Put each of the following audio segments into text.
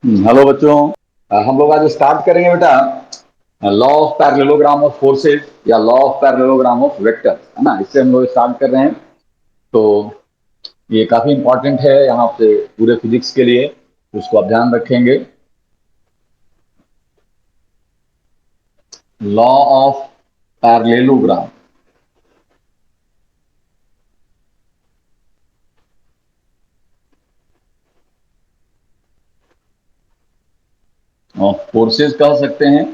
Hello बच्चों। हम लोग आज स्टार्ट करेंगे बेटा law of parallelogram of forces या law of parallelogram of vector, है ना। इससे हम लोग स्टार्ट कर रहे हैं। तो ये काफी इंपॉर्टेंट है यहाँ पे पूरे फिजिक्स के लिए, उसको आप ध्यान रखेंगे। Law of parallelogram of forces कह सकते हैं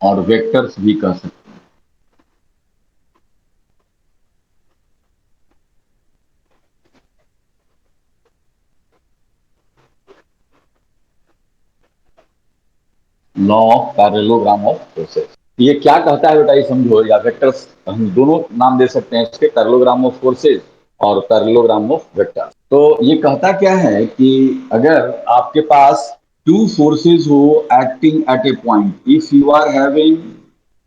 और वेक्टर्स भी कह सकते हैं। Law of parallelogram of forces ये क्या कहता है बेटा, ये समझो। या वेक्टर्स हम दोनों नाम दे सकते हैं इसके, पैरेललोग्राम ऑफ फोर्सेस और पैरेललोग्राम ऑफ वेक्टर। तो ये कहता क्या है कि अगर आपके पास टू फोर्सेस हो acting at a point, if you are having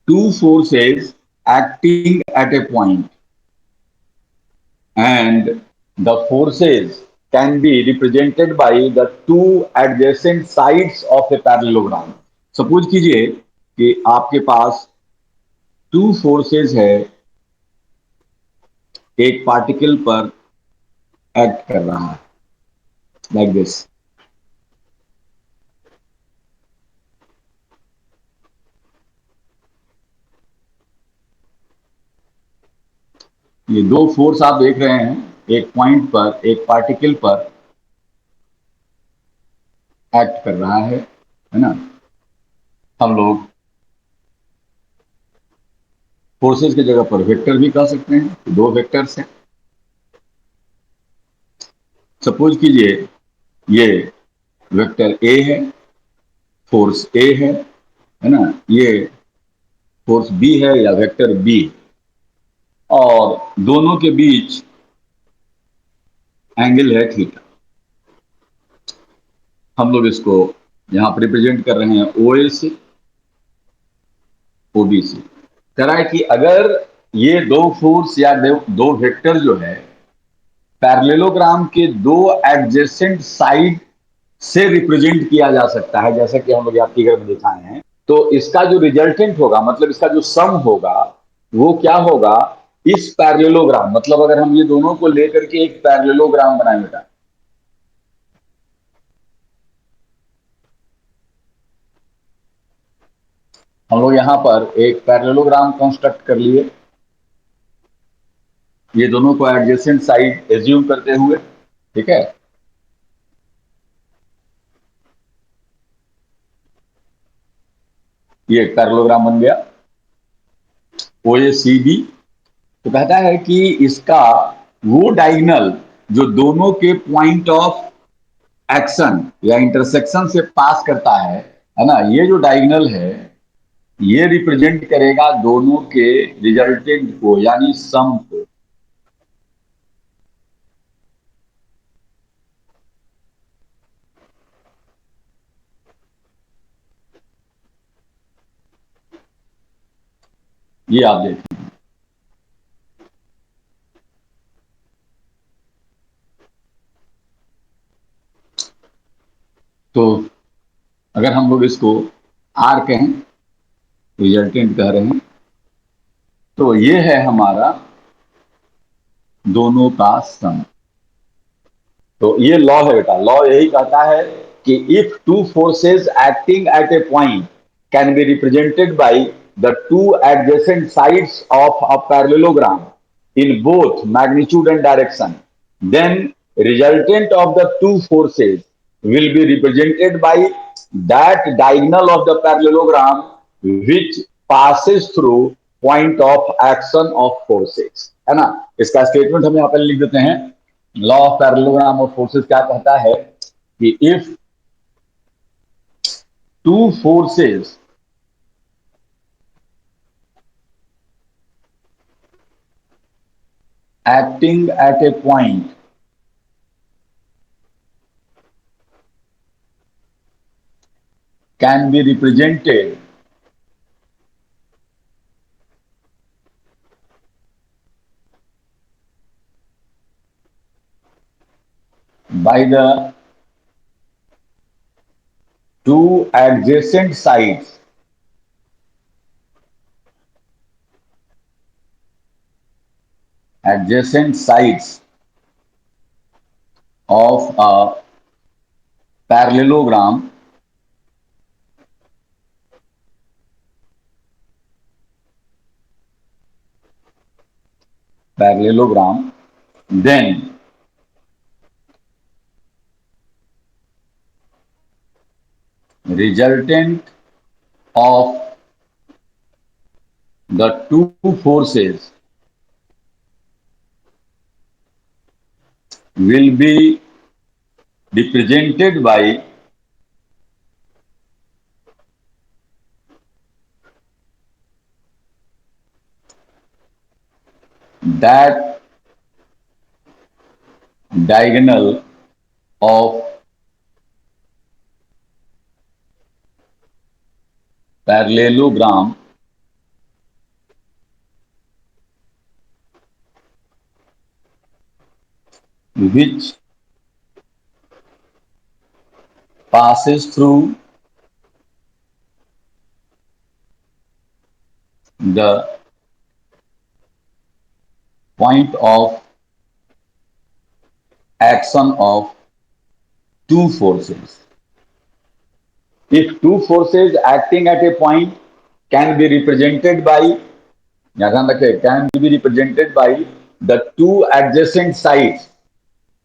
two forces acting at a point and the forces can be represented by the two adjacent sides of a parallelogram। Suppose कीजिए कि आपके पास two forces है, एक particle पर act कर रहा है लाइक दिस। ये दो फोर्स आप देख रहे हैं, एक पॉइंट पर एक पार्टिकल पर एक्ट कर रहा है ना। हम लोग फोर्सेस की जगह पर वेक्टर भी कह सकते हैं, दो वेक्टर्स हैं। सपोज कीजिए ये वेक्टर ए है, फोर्स ए है ना। ये फोर्स बी है या वेक्टर बी, और दोनों के बीच एंगल है थीटा। हम लोग इसको यहां पर रिप्रेजेंट कर रहे हैं ओ ए से ओ बी से। कह रहा है कि अगर ये दो फोर्स या दो वेक्टर जो है पैरेललोग्राम के दो एडजेसेंट साइड से रिप्रेजेंट किया जा सकता है, जैसा कि हम लोग यहाँ फिगर में दिखाए हैं, तो इसका जो रिजल्टेंट होगा, मतलब इसका जो सम होगा, वो क्या होगा। इस पैरेललोग्राम, मतलब अगर हम ये दोनों को लेकर के एक पैरेललोग्राम बनाए बेटा, हम लोग यहां पर एक पैरेललोग्राम कंस्ट्रक्ट कर लिए, ये दोनों को एडजेसेंट साइड एज्यूम करते हुए, ठीक है। ये एक पैरेललोग्राम बन गया ओ ए सी बी। तो कहता है कि इसका वो डायगोनल जो दोनों के पॉइंट ऑफ एक्शन या इंटरसेक्शन से पास करता है ना, ये जो डायगोनल है ये रिप्रेजेंट करेगा दोनों के रिजल्टेंट को, यानी सम को। ये आप देखें। तो अगर हम लोग इसको आर कहें, रिजल्टेंट कह रहे हैं, तो ये है हमारा दोनों का सम। तो ये लॉ है बेटा, लॉ यही कहता है कि if two forces acting at a point can be represented by the two adjacent sides of a parallelogram in both magnitude and direction, then resultant of the two forces will be represented by that diagonal of the parallelogram which passes through point of action of forces, है ना। इसका statement हम यहाँ पर लिख देते हैं। Law of parallelogram of forces क्या कहता है कि if two forces acting at a point can be represented by the two adjacent sides of a parallelogram then resultant of the two forces will be represented by that diagonal of parallelogram which passes through the point of action of two forces. If two forces acting at a point can be represented by, can be represented by the two adjacent sides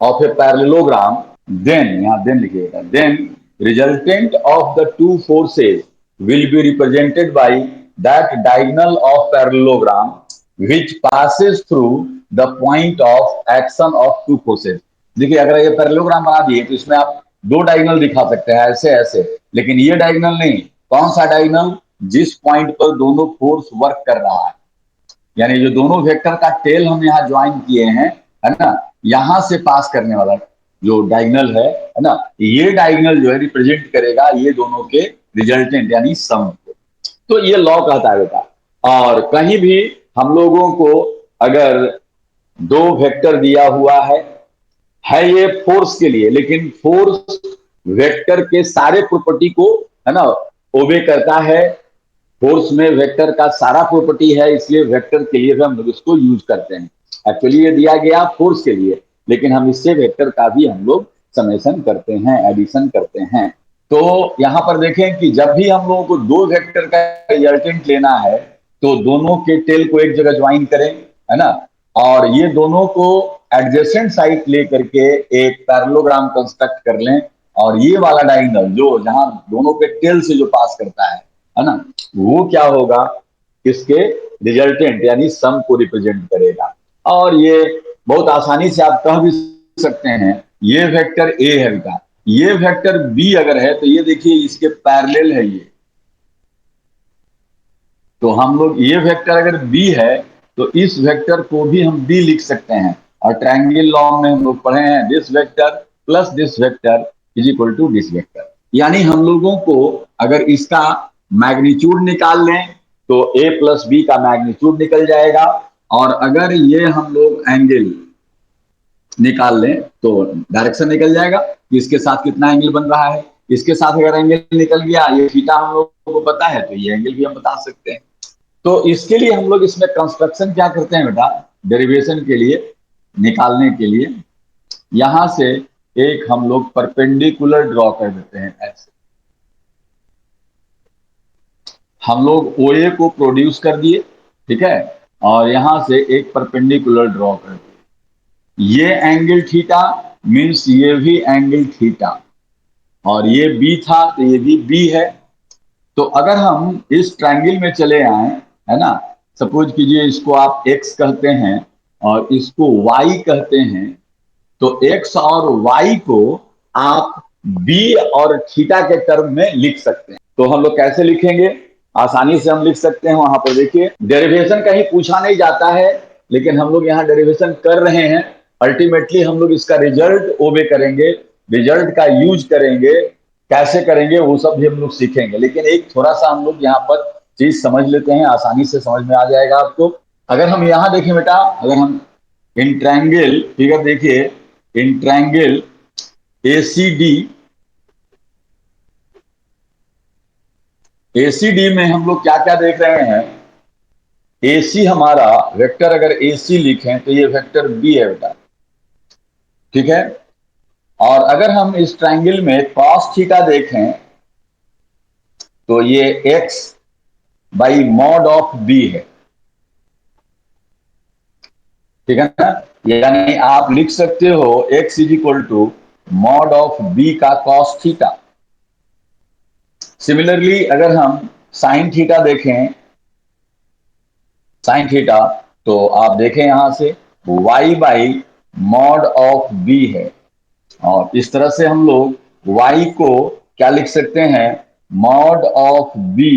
of a parallelogram, then then resultant of the two forces will be represented by that diagonal of parallelogram which passes through the point of action of two forces. देखिए अगर ये parallelogram बना दिए तो इसमें आप दो diagonal दिखा सकते हैं ऐसे ऐसे, लेकिन ये डायगोनल नहीं। कौन सा डायगोनल? जिस पॉइंट पर दोनों फोर्स वर्क कर रहा है, यानी जो दोनों वेक्टर का टेल हम यहाँ ज्वाइन किए हैं, है ना, यहां से पास करने वाला जो डायगोनल है ना, ये डायगोनल जो है रिप्रेजेंट करेगा ये दोनों के रिजल्टेंट यानी सम को। तो ये लॉ कहता है बेटा। और कहीं भी हम लोगों को अगर दो वेक्टर दिया हुआ है ये फोर्स के लिए, लेकिन फोर्स वेक्टर के सारे प्रॉपर्टी को, है ना, ओबे करता है। फोर्स में वेक्टर का सारा प्रॉपर्टी है, इसलिए वेक्टर के लिए हम लोग इसको यूज करते हैं। एक्चुअली ये दिया गया फोर्स के लिए, लेकिन हम इससे वेक्टर का भी हम लोग समेशन करते हैं, एडिशन करते हैं। तो यहां पर देखें कि जब भी हम लोगों को दो वेक्टर का रिजल्टेंट लेना है तो दोनों के टेल को एक जगह ज्वाइन करें, है ना, और ये दोनों को एडजेसेंट साइड लेकर के एक पैरेललोग्राम कंस्ट्रक्ट कर लें, और ये वाला डायगोनल जो जहां दोनों के टेल से जो पास करता है ना, वो क्या होगा? इसके रिजल्टेंट यानी सम को रिप्रेजेंट करेगा। और ये बहुत आसानी से आप कह भी सकते हैं ये वेक्टर ए है बेटा, ये वेक्टर बी अगर है तो ये देखिए इसके पैरेलल है ये। तो हम लोग ये वेक्टर अगर बी है तो इस वेक्टर को भी हम बी लिख सकते हैं। और ट्रायंगल लॉ में हम लोग पढ़े हैं this vector plus this vector is equal to this vector. यानी हम लोगों को अगर इसका मैग्नीट्यूड निकाल लें तो ए प्लस बी का मैग्नीट्यूड निकल जाएगा। और अगर ये हम लोग एंगल निकाल लें तो डायरेक्शन निकल जाएगा कि इसके साथ कितना एंगल बन रहा है। इसके साथ अगर एंगल निकल गया, ये थीटा हम लोग को पता है, तो ये एंगल भी हम बता सकते हैं। तो इसके लिए हम लोग इसमें कंस्ट्रक्शन क्या करते हैं बेटा, डेरिवेशन के लिए, निकालने के लिए यहां से एक हम लोग परपेंडिकुलर ड्रॉ कर देते हैं। ऐसे हम लोग OA को प्रोड्यूस कर दिए, ठीक है, और यहां से एक परपेंडिकुलर ड्रॉ कर दिए। ये एंगल थीटा मीन्स ये भी एंगल थीटा, और ये बी था तो ये भी बी है। तो अगर हम इस ट्रायंगल में चले आए, है ना, सपोज कीजिए इसको आप x कहते हैं और इसको y कहते हैं, तो x और y को आप b और थीटा के टर्म में लिख सकते हैं। तो हम लोग कैसे लिखेंगे? आसानी से हम लिख सकते हैं। वहां पर देखिए डेरिवेशन कहीं पूछा नहीं जाता है, लेकिन हम लोग यहाँ डेरिवेशन कर रहे हैं। अल्टीमेटली हम लोग इसका रिजल्ट ओबे करेंगे, रिजल्ट का यूज करेंगे। कैसे करेंगे वो सब भी हम लोग सीखेंगे, लेकिन एक थोड़ा सा हम लोग यहाँ पर चीज समझ लेते हैं, आसानी से समझ में आ जाएगा आपको। अगर हम यहाँ देखें बेटा, अगर हम इन ट्रायंगल फिगर देखिए, इन ट्रायंगल ACD एसीडी में हम लोग क्या क्या देख रहे हैं? एसी हमारा वेक्टर, अगर एसी लिखें तो ये वेक्टर बी है बेटा, ठीक है। और अगर हम इस ट्राइंगल में कॉस थीटा देखें तो ये x by mod of B है, ठीक है ना। यानी आप लिख सकते हो x is equal to mod of B का कॉस थीटा। सिमिलरली अगर हम साइन थीटा देखें, साइन थीटा, तो आप देखें यहां से y by mod of b है। और इस तरह से हम लोग y को क्या लिख सकते हैं? Mod of b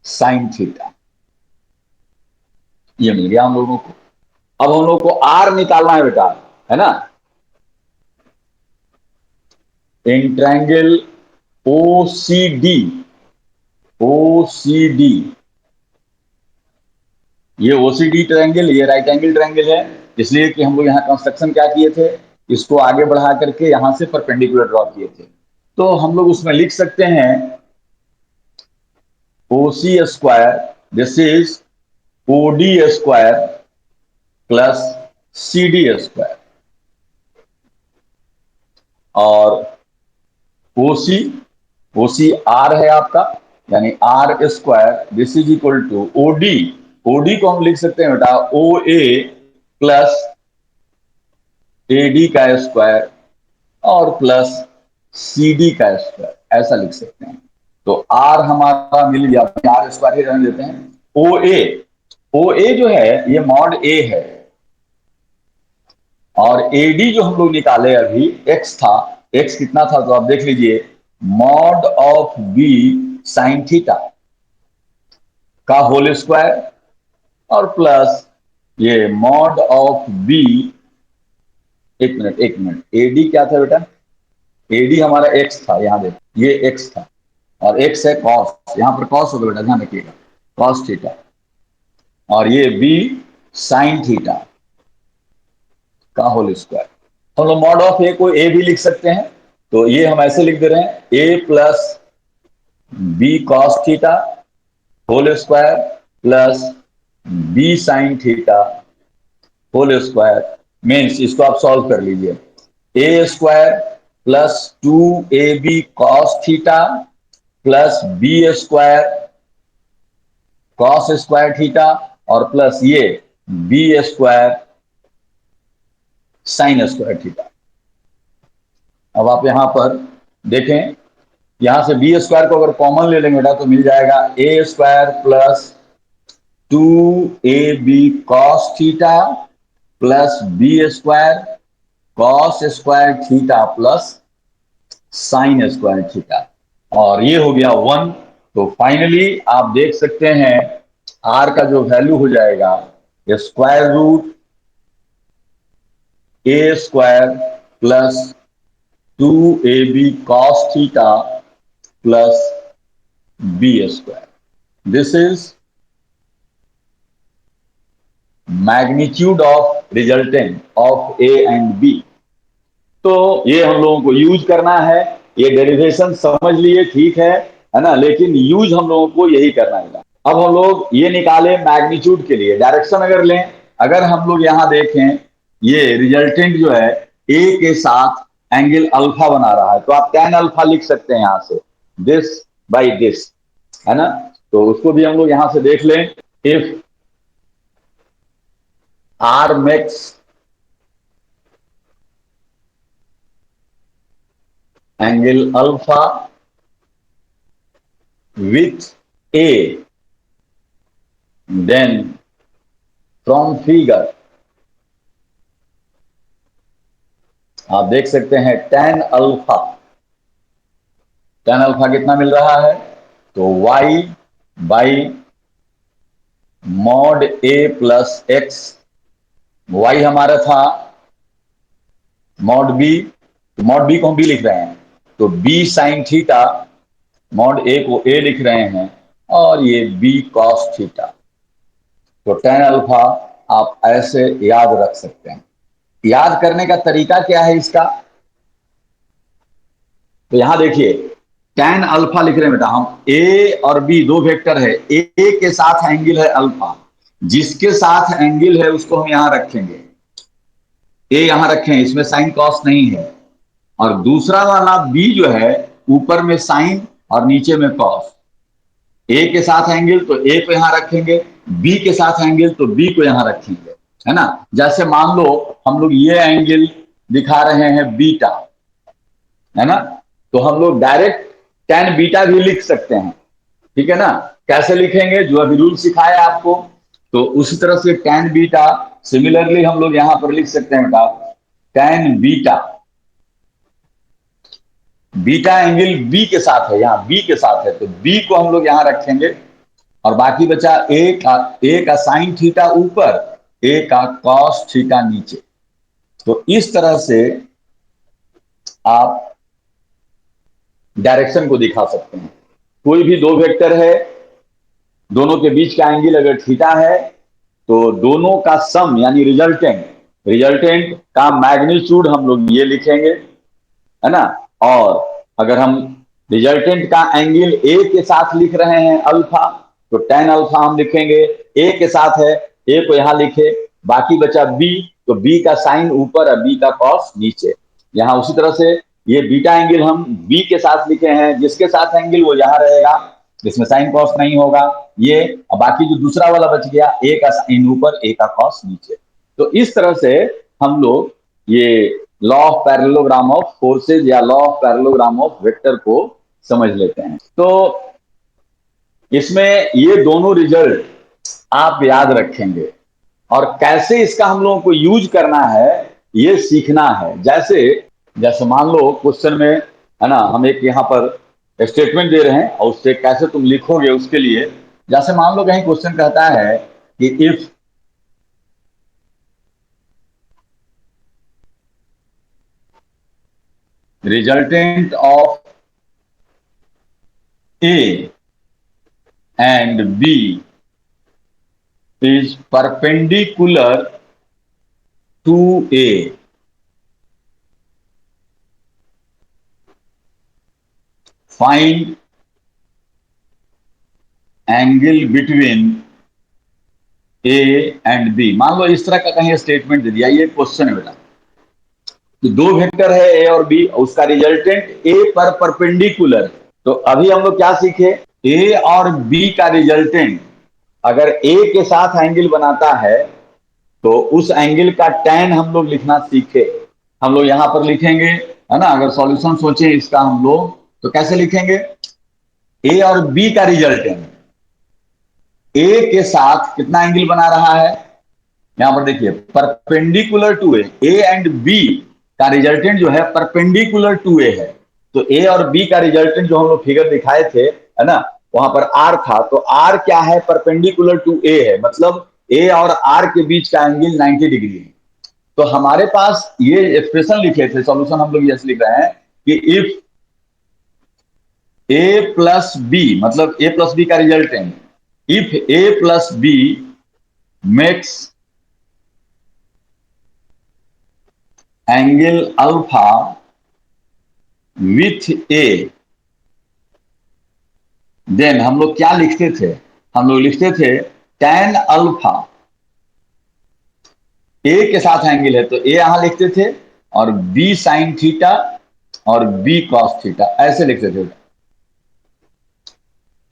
sine theta. ये मिल गया हम लोगों को। अब हम लोग को r निकालना है बेटा, है ना। इन ट्रायंगल OCD, OCD, ये ओसीडी ट्रायंगल, ये राइट एंगल ट्रायंगल है। इसलिए कि हम लोग यहाँ कंस्ट्रक्शन क्या किए थे, इसको आगे बढ़ा करके यहां से परपेंडिकुलर ड्रॉ किए थे। तो हम लोग उसमें लिख सकते हैं OC square, this is OD square plus CD square. और ओसी, ओसी आर है आपका, यानी R square, this is equal to OD. OD को हम लिख सकते हैं बेटा ओ ए प्लस एडी का स्क्वायर और प्लस सी डी का स्क्वायर, ऐसा लिख सकते हैं। तो आर हमारा मिल गया, आर स्क्वायर ही रहने देते हैं। ओ ए, ओ ए जो है ये मॉड ए है, और एडी जो हम लोग निकाले अभी एक्स था, एक्स कितना था तो आप देख लीजिए, mod of B sine theta का होल स्क्वायर और प्लस ये मॉड ऑफ बी, एक मिनट एक मिनट, एडी क्या था बेटा? एडी हमारा एक्स था, यहां देखो ये एक्स था, और एक्स है कॉस, यहां पर कॉस होगा बेटा, ध्यान रखिएगा, कॉस थीटा। और ये बी साइन थीटा का होल स्क्वायर। हम लोग मॉड ऑफ ए को ए भी लिख सकते हैं, तो ये हम ऐसे लिख दे रहे हैं, a plus B cos theta whole square plus b sine theta whole square. Means इसको आप सॉल्व कर लीजिए, a square plus 2ab cos theta plus B square cos square theta और प्लस ये b square sine square theta. अब आप यहां पर देखें, यहां से बी स्क्वायर को अगर कॉमन ले लेंगे बेटा तो मिल जाएगा a square plus 2ab cos theta plus B square cos square theta plus sine square theta. और ये हो गया 1। तो फाइनली आप देख सकते हैं आर का जो वैल्यू हो जाएगा, square root A square plus 2ab cos theta plus B square. This is magnitude of resultant of A and B. तो ये हम लोगों को यूज करना है। ये डेरिवेशन समझ लिए, ठीक है ना, लेकिन यूज हम लोगों को यही करना है। अब हम लोग ये निकाले मैग्नीट्यूड के लिए डायरेक्शन अगर लें, अगर हम लोग यहां देखें ये रिजल्टेंट जो है ए के साथ एंगल अल्फा बना रहा है, तो आप tan अल्फा लिख सकते हैं यहां से, दिस बाई दिस, है ना। तो उसको भी हम लोग यहां से देख लें, if R makes angle alpha with A, then from figure आप देख सकते हैं tan अल्फा, tan अल्फा कितना मिल रहा है? तो y by mod a plus x, y हमारा था मॉड b, तो मॉड b को हम b लिख रहे हैं, तो b sine theta, mod a को a लिख रहे हैं, और ये b कॉस थीटा। तो tan अल्फा आप ऐसे याद रख सकते हैं। याद करने का तरीका क्या है इसका? तो यहां देखिए, tan अल्फा लिख रहे हैं बेटा हम, ए और बी दो वेक्टर है, ए के साथ एंगल है अल्फा, जिसके साथ एंगल है उसको हम यहां रखेंगे, ए यहां रखें, इसमें साइन कॉस नहीं है। और दूसरा वाला बी जो है, ऊपर में साइन और नीचे में कॉस। ए के साथ एंगल तो ए को यहां रखेंगे, बी के साथ एंगल तो बी को यहां रखेंगे, है ना। जैसे मान लो हम लोग ये एंगल दिखा रहे हैं बीटा, है ना, तो हम लोग डायरेक्ट टेन बीटा भी लिख सकते हैं, ठीक है ना। कैसे लिखेंगे, जो अभी रूल सिखाया आपको, तो उसी तरह से टेन बीटा सिमिलरली हम लोग यहां पर लिख सकते हैं बेटा, tan beta, beta angle B के साथ है, यहाँ बी के साथ है तो बी को हम लोग यहां रखेंगे, और बाकी बचा ए का साइन थीटा ऊपर, ए का कॉस थीटा नीचे। तो इस तरह से आप डायरेक्शन को दिखा सकते हैं। कोई भी दो वेक्टर है, दोनों के बीच का एंगल अगर थीटा है, तो दोनों का सम यानी रिजल्टेंट, रिजल्टेंट का मैग्नीट्यूड हम लोग ये लिखेंगे, है ना। और अगर हम रिजल्टेंट का एंगल ए के साथ लिख रहे हैं अल्फा, तो टेन अल्फा हम लिखेंगे, ए के साथ है, ए को यहां लिखे, बाकी बचा बी, तो बी का साइन ऊपर और बी का कॉस नीचे। यहां उसी तरह से ये बीटा एंगल हम बी के साथ लिखे हैं, जिसके साथ एंगल वो यहां रहेगा, जिसमें साइन कॉस नहीं होगा ये, और बाकी जो दूसरा वाला बच गया, ए का साइन ऊपर ए का कॉस नीचे। तो इस तरह से हम लोग ये law of parallelogram of forces या law of parallelogram of vector को समझ लेते हैं। तो इसमें ये दोनों रिजल्ट आप याद रखेंगे, और कैसे इसका हम लोगों को यूज करना है ये सीखना है। जैसे जैसे मान लो क्वेश्चन में, है ना, हम एक यहाँ पर स्टेटमेंट दे रहे हैं और उससे कैसे तुम लिखोगे उसके लिए, जैसे मान लो कहीं क्वेश्चन कहता है कि if resultant of A and B is perpendicular to A, find angle between A and B। मान लो इस तरह का कहीं स्टेटमेंट दे दिया, ये क्वेश्चन है बेटा, तो दो वेक्टर है ए और बी, उसका रिजल्टेंट ए पर परपेंडिकुलर। तो अभी हम लोग क्या सीखे, ए और बी का रिजल्टेंट अगर ए के साथ एंगल बनाता है, तो उस एंगल का tan हम लोग लिखना सीखे। हम लोग यहां पर लिखेंगे, है ना, अगर सॉल्यूशन सोचें इसका हम लोग, तो कैसे लिखेंगे, ए और बी का रिजल्टेंट, ए के साथ कितना एंगल बना रहा है, यहां पर देखिए perpendicular to A and B का रिजल्टेंट जो है परपेंडिकुलर टू ए है। तो ए और बी का रिजल्टेंट जो हम लोग फिगर दिखाए थे, है ना, वहां पर आर था, तो आर क्या है, परपेंडिकुलर टू ए है, मतलब ए और आर के बीच का एंगल 90 डिग्री है। तो हमारे पास ये एक्सप्रेशन लिखे थे, सॉल्यूशन हम लोग यस लिख रहे हैं कि इफ ए प्लस बी, मतलब ए प्लस बी का resultant, if A plus B makes angle alpha with A, then हम लोग क्या लिखते थे, हम लोग लिखते थे tan अल्फा, ए के साथ एंगल है तो ए यहां लिखते थे, और बी साइन थीटा और बी कॉस थीटा ऐसे लिखते थे।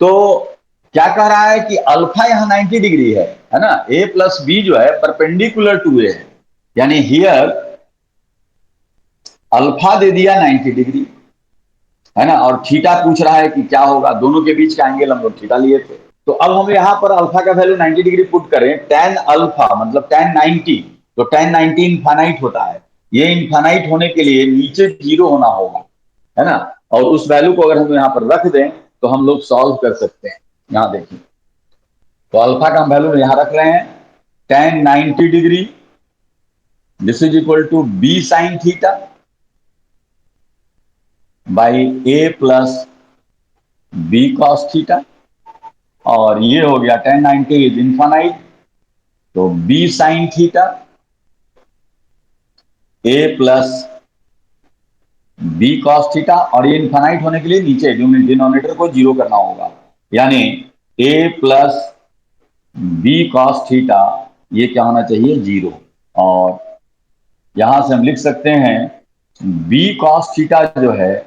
तो क्या कह रहा है कि अल्फा यहां 90 डिग्री है ना, ए प्लस बी जो है परपेंडिकुलर टू ए है, यानी हियर अल्फा दे दिया 90 डिग्री, है ना, और थीटा पूछ रहा है कि क्या होगा, दोनों के बीच का एंगल हम लोग थीटा लिए थे। तो अब हम यहाँ पर अल्फा का वैल्यू 90 डिग्री पुट करें, tan अल्फा मतलब tan 90, तो tan 90 इनफाइनाइट होता है, ये इनफाइनाइट होने के लिए नीचे जीरो होना होगा, है ना, और उस वैल्यू को अगर हम यहाँ पर रख दें तो हम लोग सॉल्व कर सकते हैं। यहाँ देखिए, तो अल्फा का हम वैल्यू यहाँ रख रहे हैं, tan 90 degree this is equal to B sine theta by A plus B cos theta, और ये हो गया tan 90 इज इनफाइनाइट, तो B sine theta A plus B cos theta, और ये इन्फानाइट होने के लिए नीचे डिनोमिनेटर को जीरो करना होगा, यानी ए प्लस बी कॉस थीटा ये क्या होना चाहिए, जीरो। और यहां से हम लिख सकते हैं बी कॉस थीटा जो है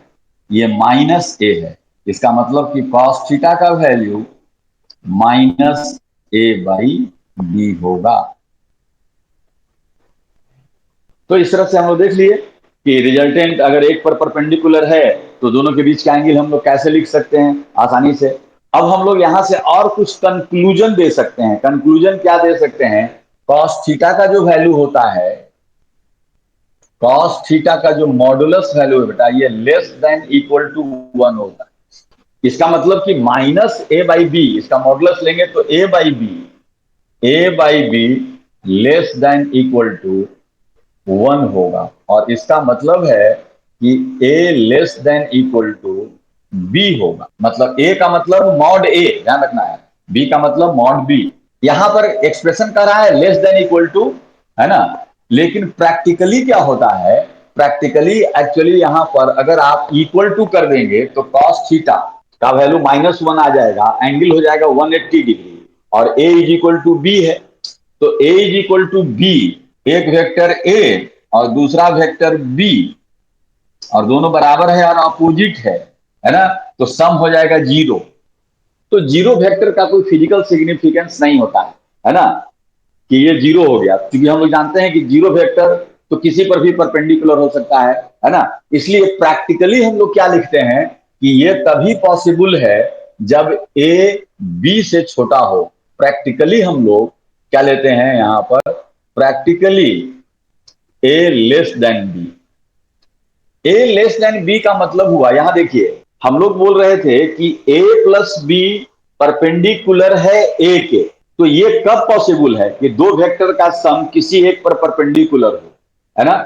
ये माइनस ए है, इसका मतलब कि कॉस थीटा का value minus A by B होगा। तो इस तरह से हम लोग देख लिए कि रिजल्टेंट अगर एक पर परपेंडिकुलर है तो दोनों के बीच का एंगल हम लोग कैसे लिख सकते हैं आसानी से। अब हम लोग यहां से और कुछ कंक्लूजन दे सकते हैं। कंक्लूजन क्या दे सकते हैं, कॉस थीटा का जो वैल्यू होता है, कॉस थीटा का जो मॉडुलस वैल्यू है बेटा, ये लेस देन इक्वल टू 1 होता है। इसका मतलब कि माइनस ए बाई बी, इसका मॉडुलस लेंगे तो a by b less than equal to 1 होगा। और इसका मतलब है कि a less than equal to b होगा। मतलब a का मतलब मॉड a, ध्यान रखना है, b का मतलब मॉड b। यहां पर एक्सप्रेशन कर रहा है लेस देन इक्वल टू, है ना, लेकिन प्रैक्टिकली क्या होता है, प्रैक्टिकली एक्चुअली यहां पर अगर आप इक्वल टू कर देंगे तो कॉस थीटा का वैल्यू -1 आ जाएगा, एंगल हो जाएगा 180 डिग्री, और a is equal to B है। तो a is equal to B, एक वेक्टर a और दूसरा वेक्टर बी, और दोनों बराबर है और अपोजिट है ना, तो सम हो जाएगा जीरो। तो जीरो वेक्टर का कोई फिजिकल सिग्निफिकेंस नहीं होता है ना, कि ये जीरो हो गया, क्योंकि हम लोग जानते हैं कि जीरो वेक्टर तो किसी पर भी परपेंडिकुलर हो सकता है ना। इसलिए प्रैक्टिकली हम लोग क्या लिखते हैं कि ये तभी पॉसिबल है जब ए बी से छोटा हो। प्रैक्टिकली हम लोग क्या लेते हैं यहां पर, प्रैक्टिकली ए लेस देन बी। ए लेस देन बी का मतलब हुआ, यहां देखिए हम लोग बोल रहे थे कि ए प्लस बी परपेंडिकुलर है ए के। तो ये कब पॉसिबल है कि दो वेक्टर का सम किसी एक पर परपेंडिकुलर हो, है ना।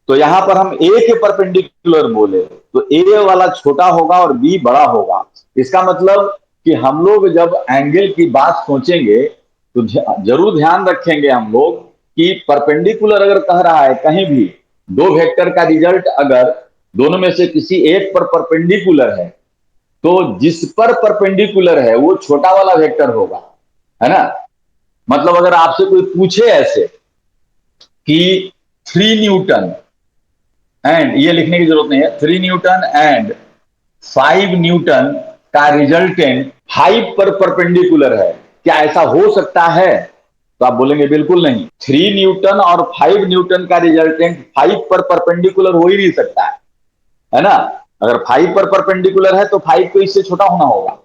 तो यहां पर हम ए के परपेंडिकुलर बोले तो ए वाला छोटा होगा और बी बड़ा होगा। इसका मतलब कि हम लोग जब एंगल की बात सोचेंगे तो जरूर ध्यान रखेंगे हम लोग कि परपेंडिकुलर अगर कह रहा है कहीं भी, दो वेक्टर का रिजल्ट अगर दोनों में से किसी एक पर परपेंडिकुलर है तो जिस पर परपेंडिकुलर है वो छोटा वाला वेक्टर होगा, है ना। मतलब अगर आपसे कोई पूछे ऐसे कि 3 न्यूटन एंड, ये लिखने की जरूरत नहीं है, 3 न्यूटन एंड 5 न्यूटन का रिजल्टेंट 5 पर परपेंडिकुलर है, क्या ऐसा हो सकता है, तो आप बोलेंगे बिल्कुल नहीं। 3 न्यूटन और 5 न्यूटन का रिजल्टेंट 5 पर परपेंडिकुलर हो ही नहीं सकता है ना। अगर 5 पर परपेंडिकुलर है तो 5 को इससे छोटा होना होगा।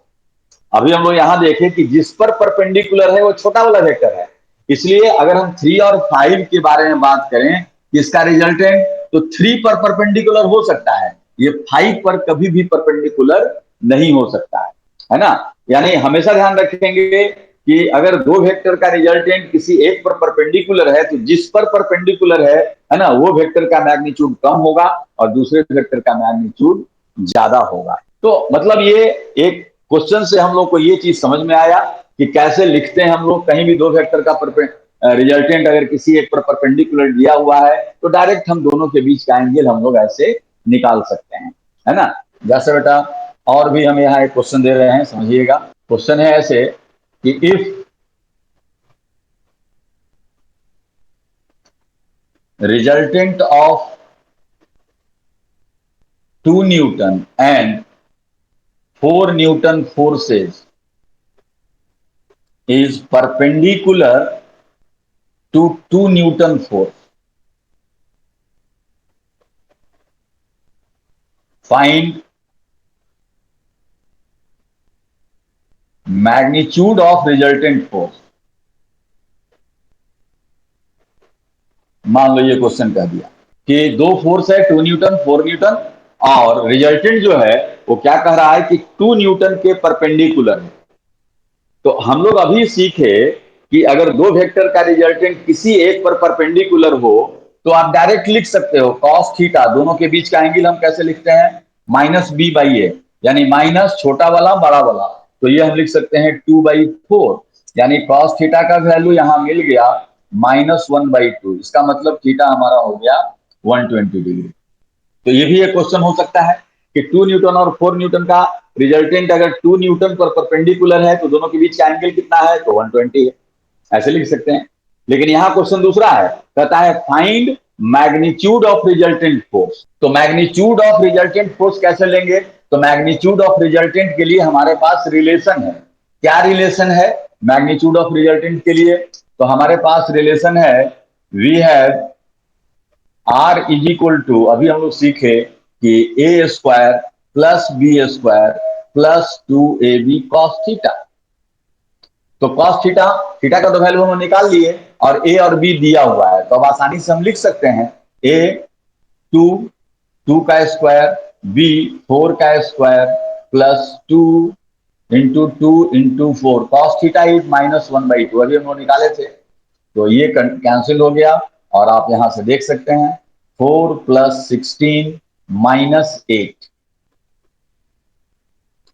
अभी हम लोग यहां देखें कि जिस पर परपेंडिकुलर है वो छोटा वाला वेक्टर है। इसलिए अगर हम 3 और 5 के बारे में बात करें इसका रिजल्टेंट, तो 3 पर परपेंडिकुलर हो सकता है, ये 5 पर कभी भी परपेंडिकुलर नहीं हो सकता है ना। यानी हमेशा ध्यान रखेंगे कि अगर दो वेक्टर का रिजल्टेंट किसी एक पर परपेंडिकुलर है तो जिस पर परपेंडिकुलर है ना, वो वेक्टर का मैग्नीट्यूड कम होगा और दूसरे वेक्टर का मैग्नीट्यूड ज्यादा होगा। तो मतलब ये एक क्वेश्चन से हम लोग को ये चीज समझ में आया कि कैसे लिखते हैं हम लोग, कहीं भी दो वेक्टर का रिजल्टेंट अगर किसी एक पर परपेंडिकुलर दिया हुआ है तो डायरेक्ट हम दोनों के बीच का एंगल हम लोग ऐसे निकाल सकते हैं, है ना। जैसे बेटा और भी हम यहाँ एक क्वेश्चन दे रहे हैं, समझिएगा। क्वेश्चन है ऐसे कि if resultant of 2 Newton and 4 Newton forces is perpendicular to 2 Newton force. Find magnitude of resultant force. मान लो ये क्वेश्चन कह दिया कि दो फोर्स है 2 न्यूटन 4 न्यूटन, और रिजल्टेंट जो है वो क्या कह रहा है कि 2 न्यूटन के परपेंडिकुलर है। तो हम लोग अभी सीखे कि अगर दो वेक्टर का रिजल्टेंट किसी एक पर परपेंडिकुलर हो तो आप डायरेक्ट लिख सकते हो कॉस थीटा, दोनों के बीच का एंगल हम कैसे लिखते हैं, -b/a, यानी माइनस छोटा वाला बड़ा वाला। तो ये हम लिख सकते हैं 2/4, यानी कॉस थीटा का वैल्यू यहां मिल गया -1/2। इसका मतलब थीटा हमारा हो गया 120 डिग्री। तो ये भी एक क्वेश्चन हो सकता है कि 2 न्यूटन और 4 न्यूटन का रिजल्टेंट अगर 2 न्यूटन पर परपेंडिकुलर है तो दोनों के बीच का एंगल कितना है, तो 120 है, ऐसे लिख सकते हैं। लेकिन यहां क्वेश्चन दूसरा है, कहता है find magnitude of resultant force. तो मैग्नीट्यूड ऑफ रिजल्टेंट फोर्स कैसे लेंगे, तो मैग्नीट्यूड ऑफ रिजल्टेंट के लिए हमारे पास रिलेशन है। क्या रिलेशन है मैग्नीट्यूड ऑफ रिजल्टेंट के लिए, तो हमारे पास रिलेशन है we have R is equal to, अभी हम लोग सीखे कि a square plus B square plus 2ab cos theta. तो कॉस थीटा, थीटा का तो वैल्यू हम निकाल लिए और ए और बी दिया हुआ है, तो अब आसानी से हम लिख सकते हैं ए 2, 2 का स्क्वायर, बी 4 का square plus 2 into 4 cos theta is -1/2, अभी हम लोग निकाले थे, तो ये कैंसिल हो गया और आप यहां से देख सकते हैं 4 + 16 -8,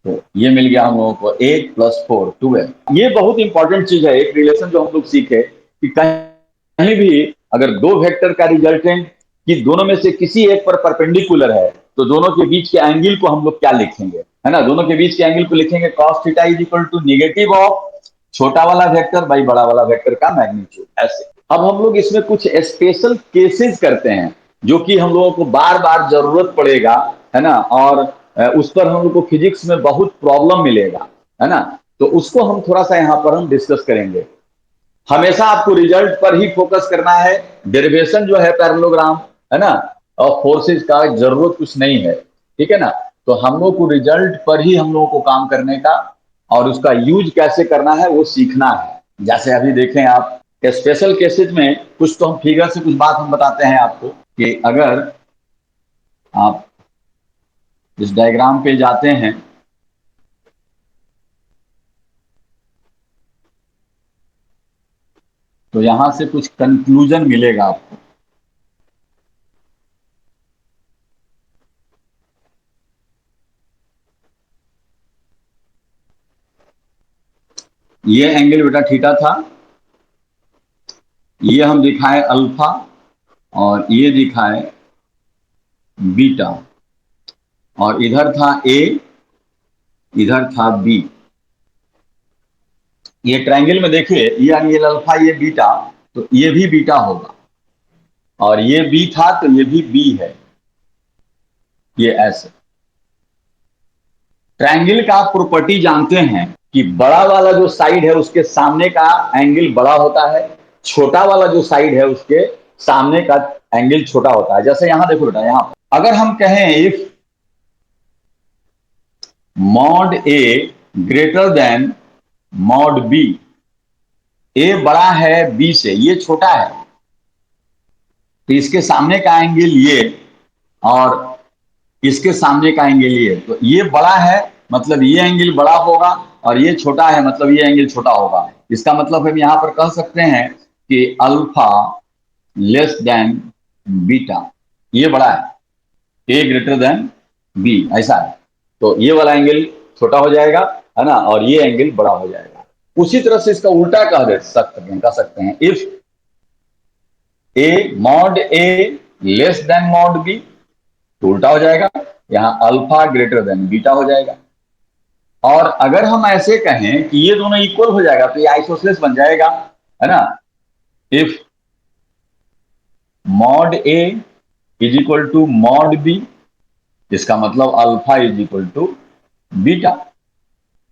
तो ये मिल गया हम लोगों को 8 + 4 12। ये बहुत इंपॉर्टेंट चीज है, एक रिलेशन जो हम लोग सीखे कि कहीं भी अगर दो वेक्टर का रिजल्टेंट कि दोनों में से किसी एक पर परपेंडिकुलर है तो दोनों के बीच के एंगल को हम लोग क्या लिखेंगे, है ना, दोनों के बीच के एंगल को लिखेंगे cos theta is equal to negative of छोटा वाला वेक्टर बाई बड़ा वाला वेक्टर का मैग्नीट्यूड, ऐसे। अब हम लोग इसमें कुछ स्पेशल केसेस करते हैं जो कि हम लोगों को बार बार जरूरत पड़ेगा, है ना, और उस पर हम लोग को फिजिक्स में बहुत प्रॉब्लम मिलेगा, है ना, तो उसको हम थोड़ा सा यहाँ पर हम डिस्कस करेंगे। हमेशा आपको रिजल्ट पर ही फोकस करना है, डेरिवेशन जो है पैरेललोग्राम, है ना, और फोर्सेज का जरूरत कुछ नहीं है, ठीक है ना। तो हम लोग को रिजल्ट पर ही हम लोगों को काम करने का और उसका यूज कैसे करना है वो सीखना है। जैसे अभी देखें आप स्पेशल केसेस में कुछ तो हम फिगर से कुछ बात हम बताते हैं आपको कि अगर आप इस डायग्राम पे जाते हैं तो यहां से कुछ कंक्लूजन मिलेगा आपको। ये एंगल बेटा थीटा था, ये हम दिखाए अल्फा और ये दिखाए बीटा, और इधर था ए, इधर था बी। ये ट्रायंगल में देखिए ये अल्फा ये बीटा, तो ये भी बीटा होगा और ये बी था तो ये भी बी है, ये ऐसे। ट्रायंगल का आप प्रॉपर्टी जानते हैं कि बड़ा वाला जो साइड है उसके सामने का एंगल बड़ा होता है, छोटा वाला जो साइड है उसके सामने का एंगल छोटा होता है। जैसे यहां देखो बेटा, यहां अगर हम कहें if mod a greater than mod b, a बड़ा है बी से, ये छोटा है, तो इसके सामने का एंगल ये और इसके सामने का एंगल ये, तो ये बड़ा है मतलब ये एंगल बड़ा होगा और ये छोटा है मतलब ये एंगल छोटा होगा। इसका मतलब हम यहां पर कह सकते हैं कि अल्फा लेस देन बीटा, ये बड़ा है, ए ग्रेटर देन बी, ऐसा है, तो ये वाला एंगल छोटा हो जाएगा, है ना, और ये एंगल बड़ा हो जाएगा। उसी तरह से इसका उल्टा कह सकते हैं if A mod A less than mod B, तो उल्टा हो जाएगा, यहां अल्फा ग्रेटर देन बीटा हो जाएगा। और अगर हम ऐसे कहें कि ये दोनों इक्वल हो जाएगा तो ये आइसोसेलेस बन जाएगा, है ना, if mod A is equal to mod b, इसका मतलब alpha is equal to beta,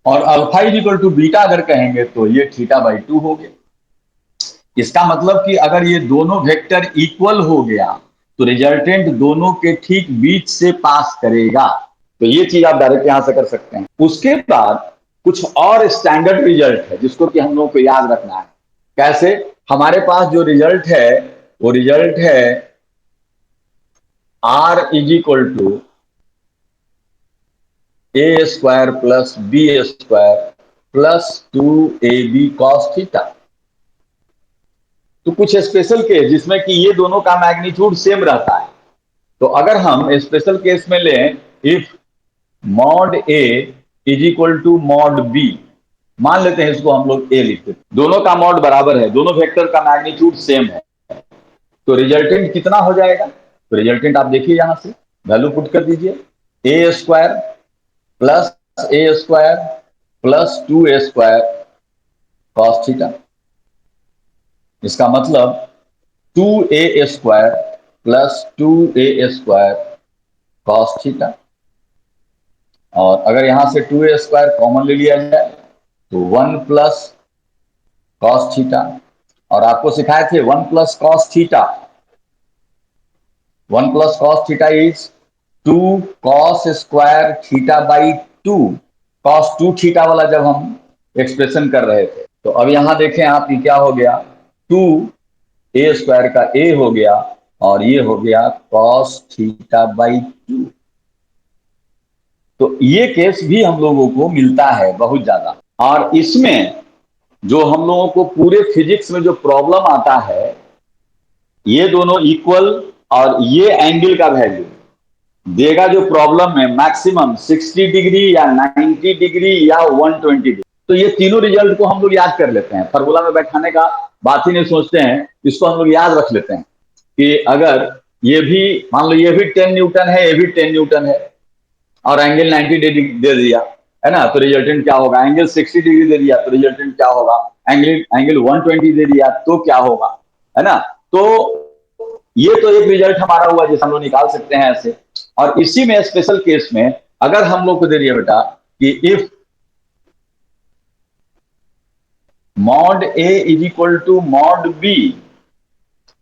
और alpha is equal to beta अगर कहेंगे तो ये θ/2 हो गया। इसका मतलब कि अगर ये दोनों वेक्टर इक्वल हो गया तो रिजल्टेंट दोनों के ठीक बीच से पास करेगा, तो ये चीज आप डायरेक्ट यहां से कर सकते हैं। उसके बाद कुछ और स्टैंडर्ड रिजल्ट है जिसको कि हम लोगों को याद रखना है। कैसे, हमारे पास जो रिजल्ट है वो रिजल्ट है R is equal to A square plus B square plus 2ab cos theta. तो कुछ स्पेशल केस जिसमें कि ये दोनों का मैग्नीट्यूड सेम रहता है, तो अगर हम स्पेशल केस में लें if mod A is equal to mod B, मान लेते हैं इसको हम लोग ए लिखते, दोनों का मॉड बराबर है, दोनों वेक्टर का मैग्नीट्यूड सेम है, तो रिजल्टेंट कितना हो जाएगा, तो रिजल्टेंट आप देखिए यहां से वैल्यू पुट कर दीजिए, a square plus a square plus 2a² cos theta. इसका मतलब 2a² plus 2a² cos theta. और अगर यहां से 2a² कॉमन ले लिया जाए तो 1 प्लस कॉस थीटा। और आपको सिखाए थे 1 plus cos theta, 1 plus cos theta is 2 cos square theta by 2। Cos 2 theta वाला जब हम एक्सप्रेशन कर रहे थे, तो अब यहां देखें आप, ये क्या हो गया, 2a² का a हो गया और ये हो गया कॉस थीटा बाई 2। तो ये केस भी हम लोगों को मिलता है बहुत ज्यादा। और इसमें जो हम लोगों को पूरे फिजिक्स में जो प्रॉब्लम आता है, ये दोनों इक्वल और ये एंगल का वैल्यू देगा जो प्रॉब्लम में मैक्सिमम 60 डिग्री या 90 डिग्री या 120 डिग्री। तो ये तीनों रिजल्ट को हम लोग याद कर लेते हैं, फॉर्मूला में बैठाने का बात ही नहीं सोचते हैं, इसको हम लोग याद रख लेते हैं कि अगर ये भी मान लो ये भी 10 न्यूटन है, ये भी 10 न्यूटन है और एंगल 90 डिग्री दे दिया है ना, तो रिजल्टेंट क्या होगा, एंगल 60 डिग्री दे दिया तो रिजल्टेंट क्या होगा, एंगल एंगल 120 दे दिया तो क्या होगा, है ना। तो ये तो एक रिजल्ट हमारा हुआ जिसे हम लोग निकाल सकते हैं ऐसे। और इसी में स्पेशल केस में अगर हम लोग को दे दिया बेटा कि if mod A is equal to mod B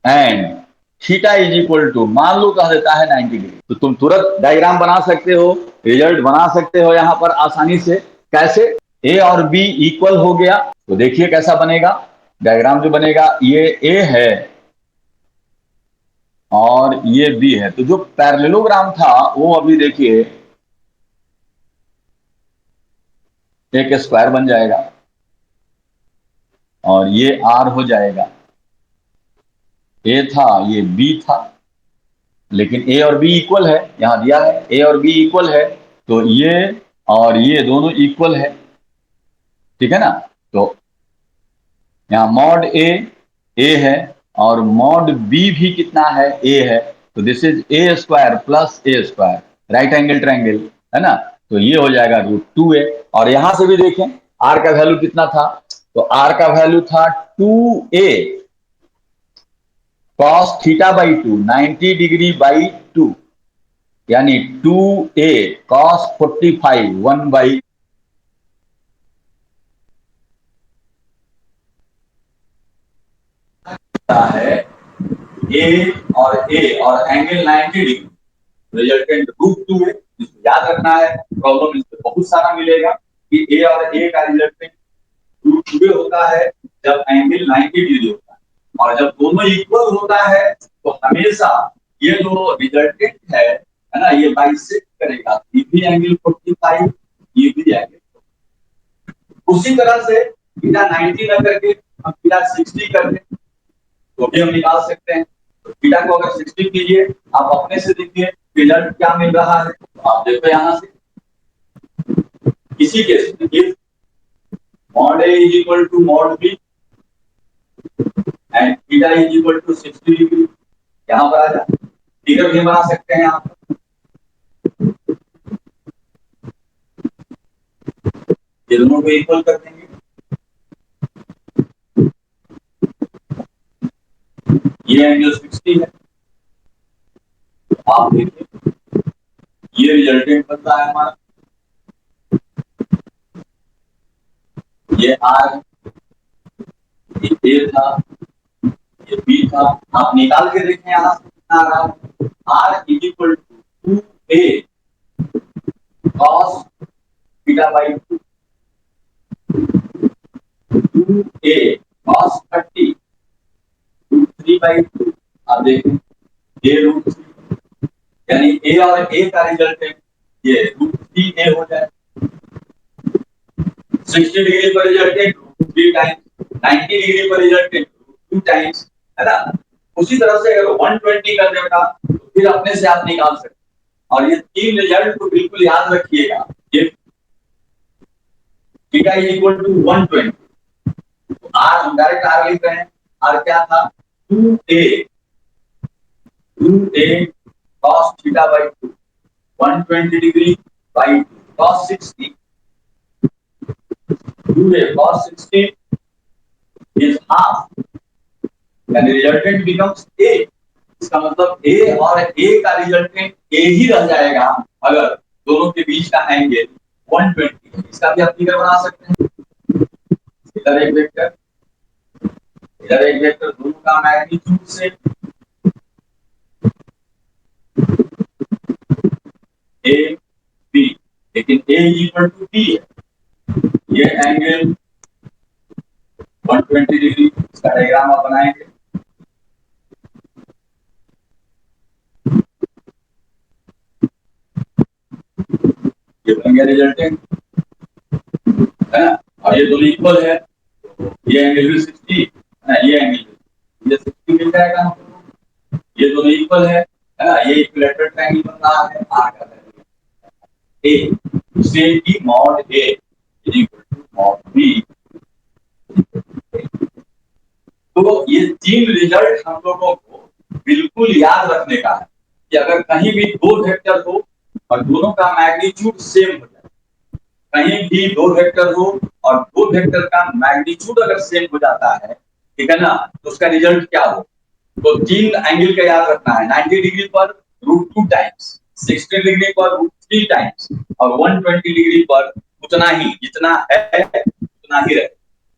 and theta is equal to, मान लो कह देता है 90 डिग्री, तो तुम तुरंत डायग्राम बना सकते हो, रिजल्ट बना सकते हो यहां पर आसानी से। कैसे, ए और बी इक्वल हो गया तो देखिए कैसा बनेगा डायग्राम जो बनेगा, ये ए है और ये बी है, तो जो पैरेललोग्राम था वो अभी देखिए एक स्क्वायर बन जाएगा और ये आर हो जाएगा। ए था, ये बी था, लेकिन ए और बी इक्वल है, यहां दिया है ए और बी इक्वल है, तो ये और ये दोनों इक्वल है, ठीक है ना। तो यहाँ मॉड ए है और मॉड बी भी कितना है, ए है, तो this is a² plus a², right angle triangle, है ना। तो ये हो जाएगा √2a। और यहां से भी देखें आर का वैल्यू कितना था, तो आर का वैल्यू था 2a cos theta by 2, 90 degree by 2, यानी 2a कॉस 45 1 बाई है ए और एंगल 90 डिग्री, रिजल्टेंट √2 है। इसको याद रखना है, प्रॉब्लम इसमें बहुत सारा मिलेगा कि ए और ए का रिजल्टेंट √2 होता है जब एंगल 90 डिग्री होता है, और जब दोनों इक्वल होता है तो हमेशा ये जो रिजल्टेंट है ना, ये बाइसेक्ट करेगा, ये भी एंगल 45, ये भी एंगल। उसी तरह से थीटा 90 न करके हम थीटा 60 कर दें तो भी हम निकाल सकते हैं। तो थीटा को अगर 60 कीजिए, आप अपने से देखिए रिजल्ट क्या मिल रहा है, तो आप देखो यहां से इसी केस में if mod A is equal to mod B and theta is equal to 60 degree, यहां पर आ जाए, फिगर भी बना सकते हैं आप, ये दोनों को इक्वल कर देंगे, ये एंगल 60 है, आप देखिए ये रिजल्टेंट बनता है हमारा, ये आर, ये ए था, ये बी था, आप निकाल के देखें यहां से कितना आ रहा है, R is equal to 2a cos theta by 2, 2a cos 30 √3 by 2, आप देखें ये √3, यानी ए और ए का रिजल्ट है ये √3a हो जाए, 60 डिग्री पर रिजल्ट है √3 टाइम्स, 90 डिग्री पर रिजल्ट है 2 टाइम्स, है ना। उसी तरह से अगर 120 कर देगा तो फिर अपने से आप निकाल सकते हैं। और ये तीन रिजल्ट को बिल्कुल याद रखिएगा, ये थीटा इज इक्वल टू 120, तो आर हम डायरेक्ट आर लिख रहे हैं, आर क्या था 2a cos theta by 2, 120 degree by 2 cos 60, 2a cos 60 is half and the resultant becomes a. इसका मतलब a और a का रिजल्टेंट a ही रह जाएगा अगर दोनों के बीच का एंगल 120 है। इसका भी आप फिगर बना सकते हैं। इधर एक वेक्टर, इधर एक वेक्टर, दोनों का मैग्नीट्यूड से a b, लेकिन a इक्वल टू b है। ये एंगल 120 डिग्री, इसका डायग्राम आप बनाएंगे। ये बन गया रिजल्टेंट, है ना। और ये दोनों इक्वल है, ये एंगल भी 60 है, ये एंगल ये 60 मिल जाएगा हमको। ये दोनों इक्वल है ना। ये इक्विलेटरल ट्रायंगल बन रहा है, आर का वैल्यू a, से की mod a is equal to mod b। तो ये तीन रिजल्ट हम लोगों को बिल्कुल याद रखने का है कि अगर कहीं भी दो वेक्टर हो और दोनों का मैग्नीट्यूड सेम हो जाए, कहीं भी दो वेक्टर हो और दो वेक्टर का मैग्नीट्यूड अगर सेम हो जाता है, ठीक है ना, तो उसका रिजल्ट क्या हो। तो तीन एंगल का याद रखना है, 90 डिग्री पर √2 टाइम्स, 60 डिग्री पर √3 टाइम्स और 120 डिग्री पर उतना ही, जितना है उतना ही रहे,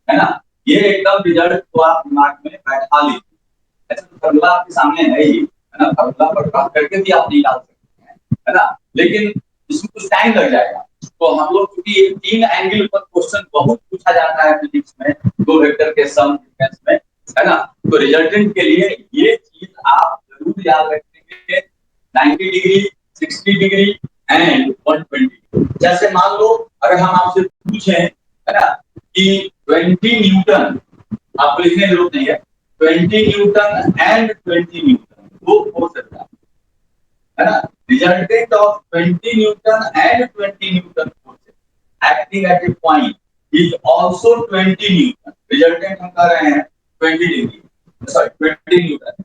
है ना। ये एकदम रिजल्ट तो आप दिमाग में बैठा लीजिए। ऐसा तो फॉर्मूला आपके सामने है ही, है ना, फॉर्मूला पर काम करके भी आप निकाल सकते हैं, है ना, लेकिन इसमें कुछ टाइम लग जाएगा। तो हम लोग क्योंकि ये तीन एंगल पर क्वेश्चन बहुत पूछा जाता है फिजिक्स में, दो वेक्टर के सम डिफरेंस में, है ना, तो रिजल्टेंट के लिए ये चीज आप जरूर याद रखेंगे, 90 डिग्री, 60 डिग्री एंड 120। जैसे मान लो अगर हम आपसे पूछें, है ना, कि 20 न्यूटन, आपको लिखने की जरूरत नहीं है, 20 न्यूटन एंड 20 न्यूटन दो फोर्सेस है ना, resultant of 20 Newton and 20 Newton forces acting at a point is also 20 Newton. Resultant हम कर रहे हैं 20 डिग्री, सॉरी 20 न्यूटन।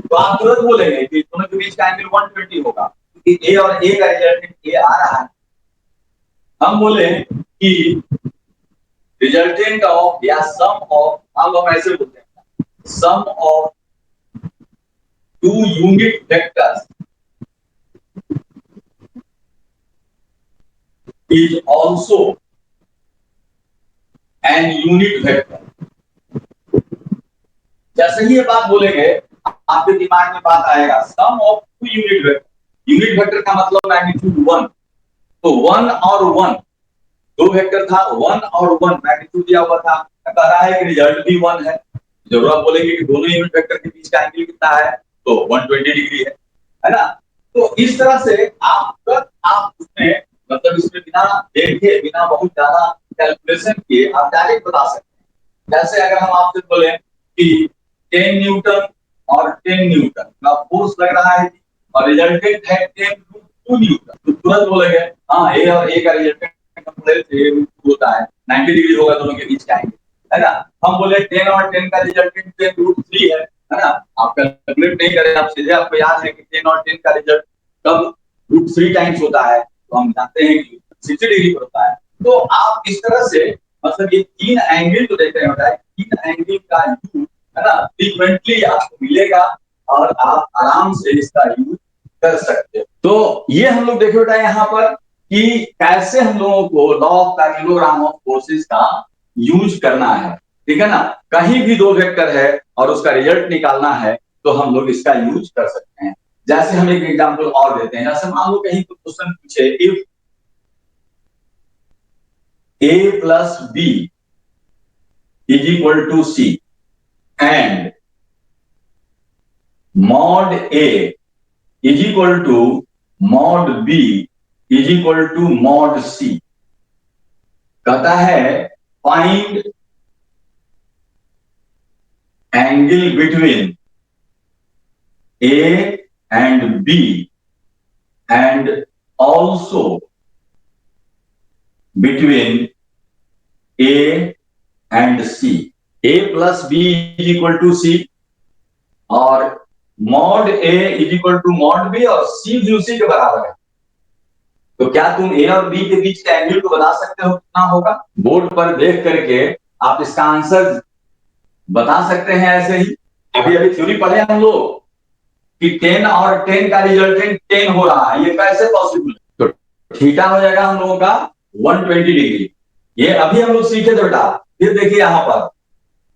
तो आप तुरंत बोलेंगे कि दोनों के बीच का एंगल 120 होगा क्योंकि ए और ए का रिजल्टेंट ए आ रहा है। हम बोले कि रिजल्टेंट ऑफ या सम ऑफ, हम ऐसे बोलते हैं, sum of two unit vectors is also an unit vector। जैसे ही ये बात बोलेंगे आपके दिमाग में बात आएगा sum of two unit vector. Unit vector का मतलब मैग्नीट्यूड 1, तो 1 और 1 दो वेक्टर था, 1 और 1 मैग्नीट्यूड दिया हुआ था, कह रहा है कि रिजल्ट भी 1 है। जरूर आप बोलेंगे कि दोनों यूनिट वेक्टर के बीच का एंगल कितना है, तो 120 डिग्री है ना। तो इस तरह से आप उसमें मतलब इसमें बिना देखे, बिना बहुत ज्यादा कैलकुलेशन किए आप डायरेक्ट बता सकते हैं। जैसे अगर हम आपसे बोले कि 10 न्यूटन और 10 न्यूटन का फोर्स लग रहा है और रिजल्टेंट है 10√2 न्यूटन, तो तुरंत बोलेंगे हाँ ए और ए का रिजल्टेंट होता है 90 डिग्री होगा दोनों के बीच का एंगल, है ना। हम बोले 10 और 10 का रिजल्टेंट 10√3 है ना। आप कैलकुलेट नहीं करें, आप सीधे, आपको याद है कि 10 और 10 का रिजल्ट कब √3 टाइम्स होता है, तो हम जानते हैं कि 60 डिग्री पर होता है। तो आप इस तरह से मतलब ये तीन एंगल तो देख रहे होता है, तीन एंगल का यूज, है ना, फ्रीक्वेंटली आपको मिलेगा और आप आराम से इसका यूज कर सकते हो। तो ये हम लोग देखे बेटा यहाँ पर कि कैसे हम लोगों को law of parallelogram of forces का यूज करना है, ठीक है ना। कहीं भी दो वेक्टर है और उसका रिजल्ट निकालना है तो हम लोग इसका यूज कर सकते हैं। जैसे हम एक एग्जांपल और देते हैं, जैसे मान लो कहीं तो क्वेश्चन पूछे if a plus b is equal to c and mod a is equal to mod b is equal to mod c। कहता है find angle between a and b and also between a and c। a plus b is equal to c और mod a is equal to mod b और c भी उसी के बराबर है। तो क्या तुम ए और बी के बीच के एंगल को बता सकते हो कितना होगा? बोर्ड पर देख करके आप इसका आंसर बता सकते हैं ऐसे ही। अभी अभी थ्योरी पढ़े हम लोग कि 10 और 10 का रिजल्टेंट 10 हो रहा है, ये कैसे पॉसिबल है? तो थीटा हो जाएगा हम लोगों का 120 डिग्री। ये अभी हम लोग सीखे थे बेटा। फिर देखिए यहां पर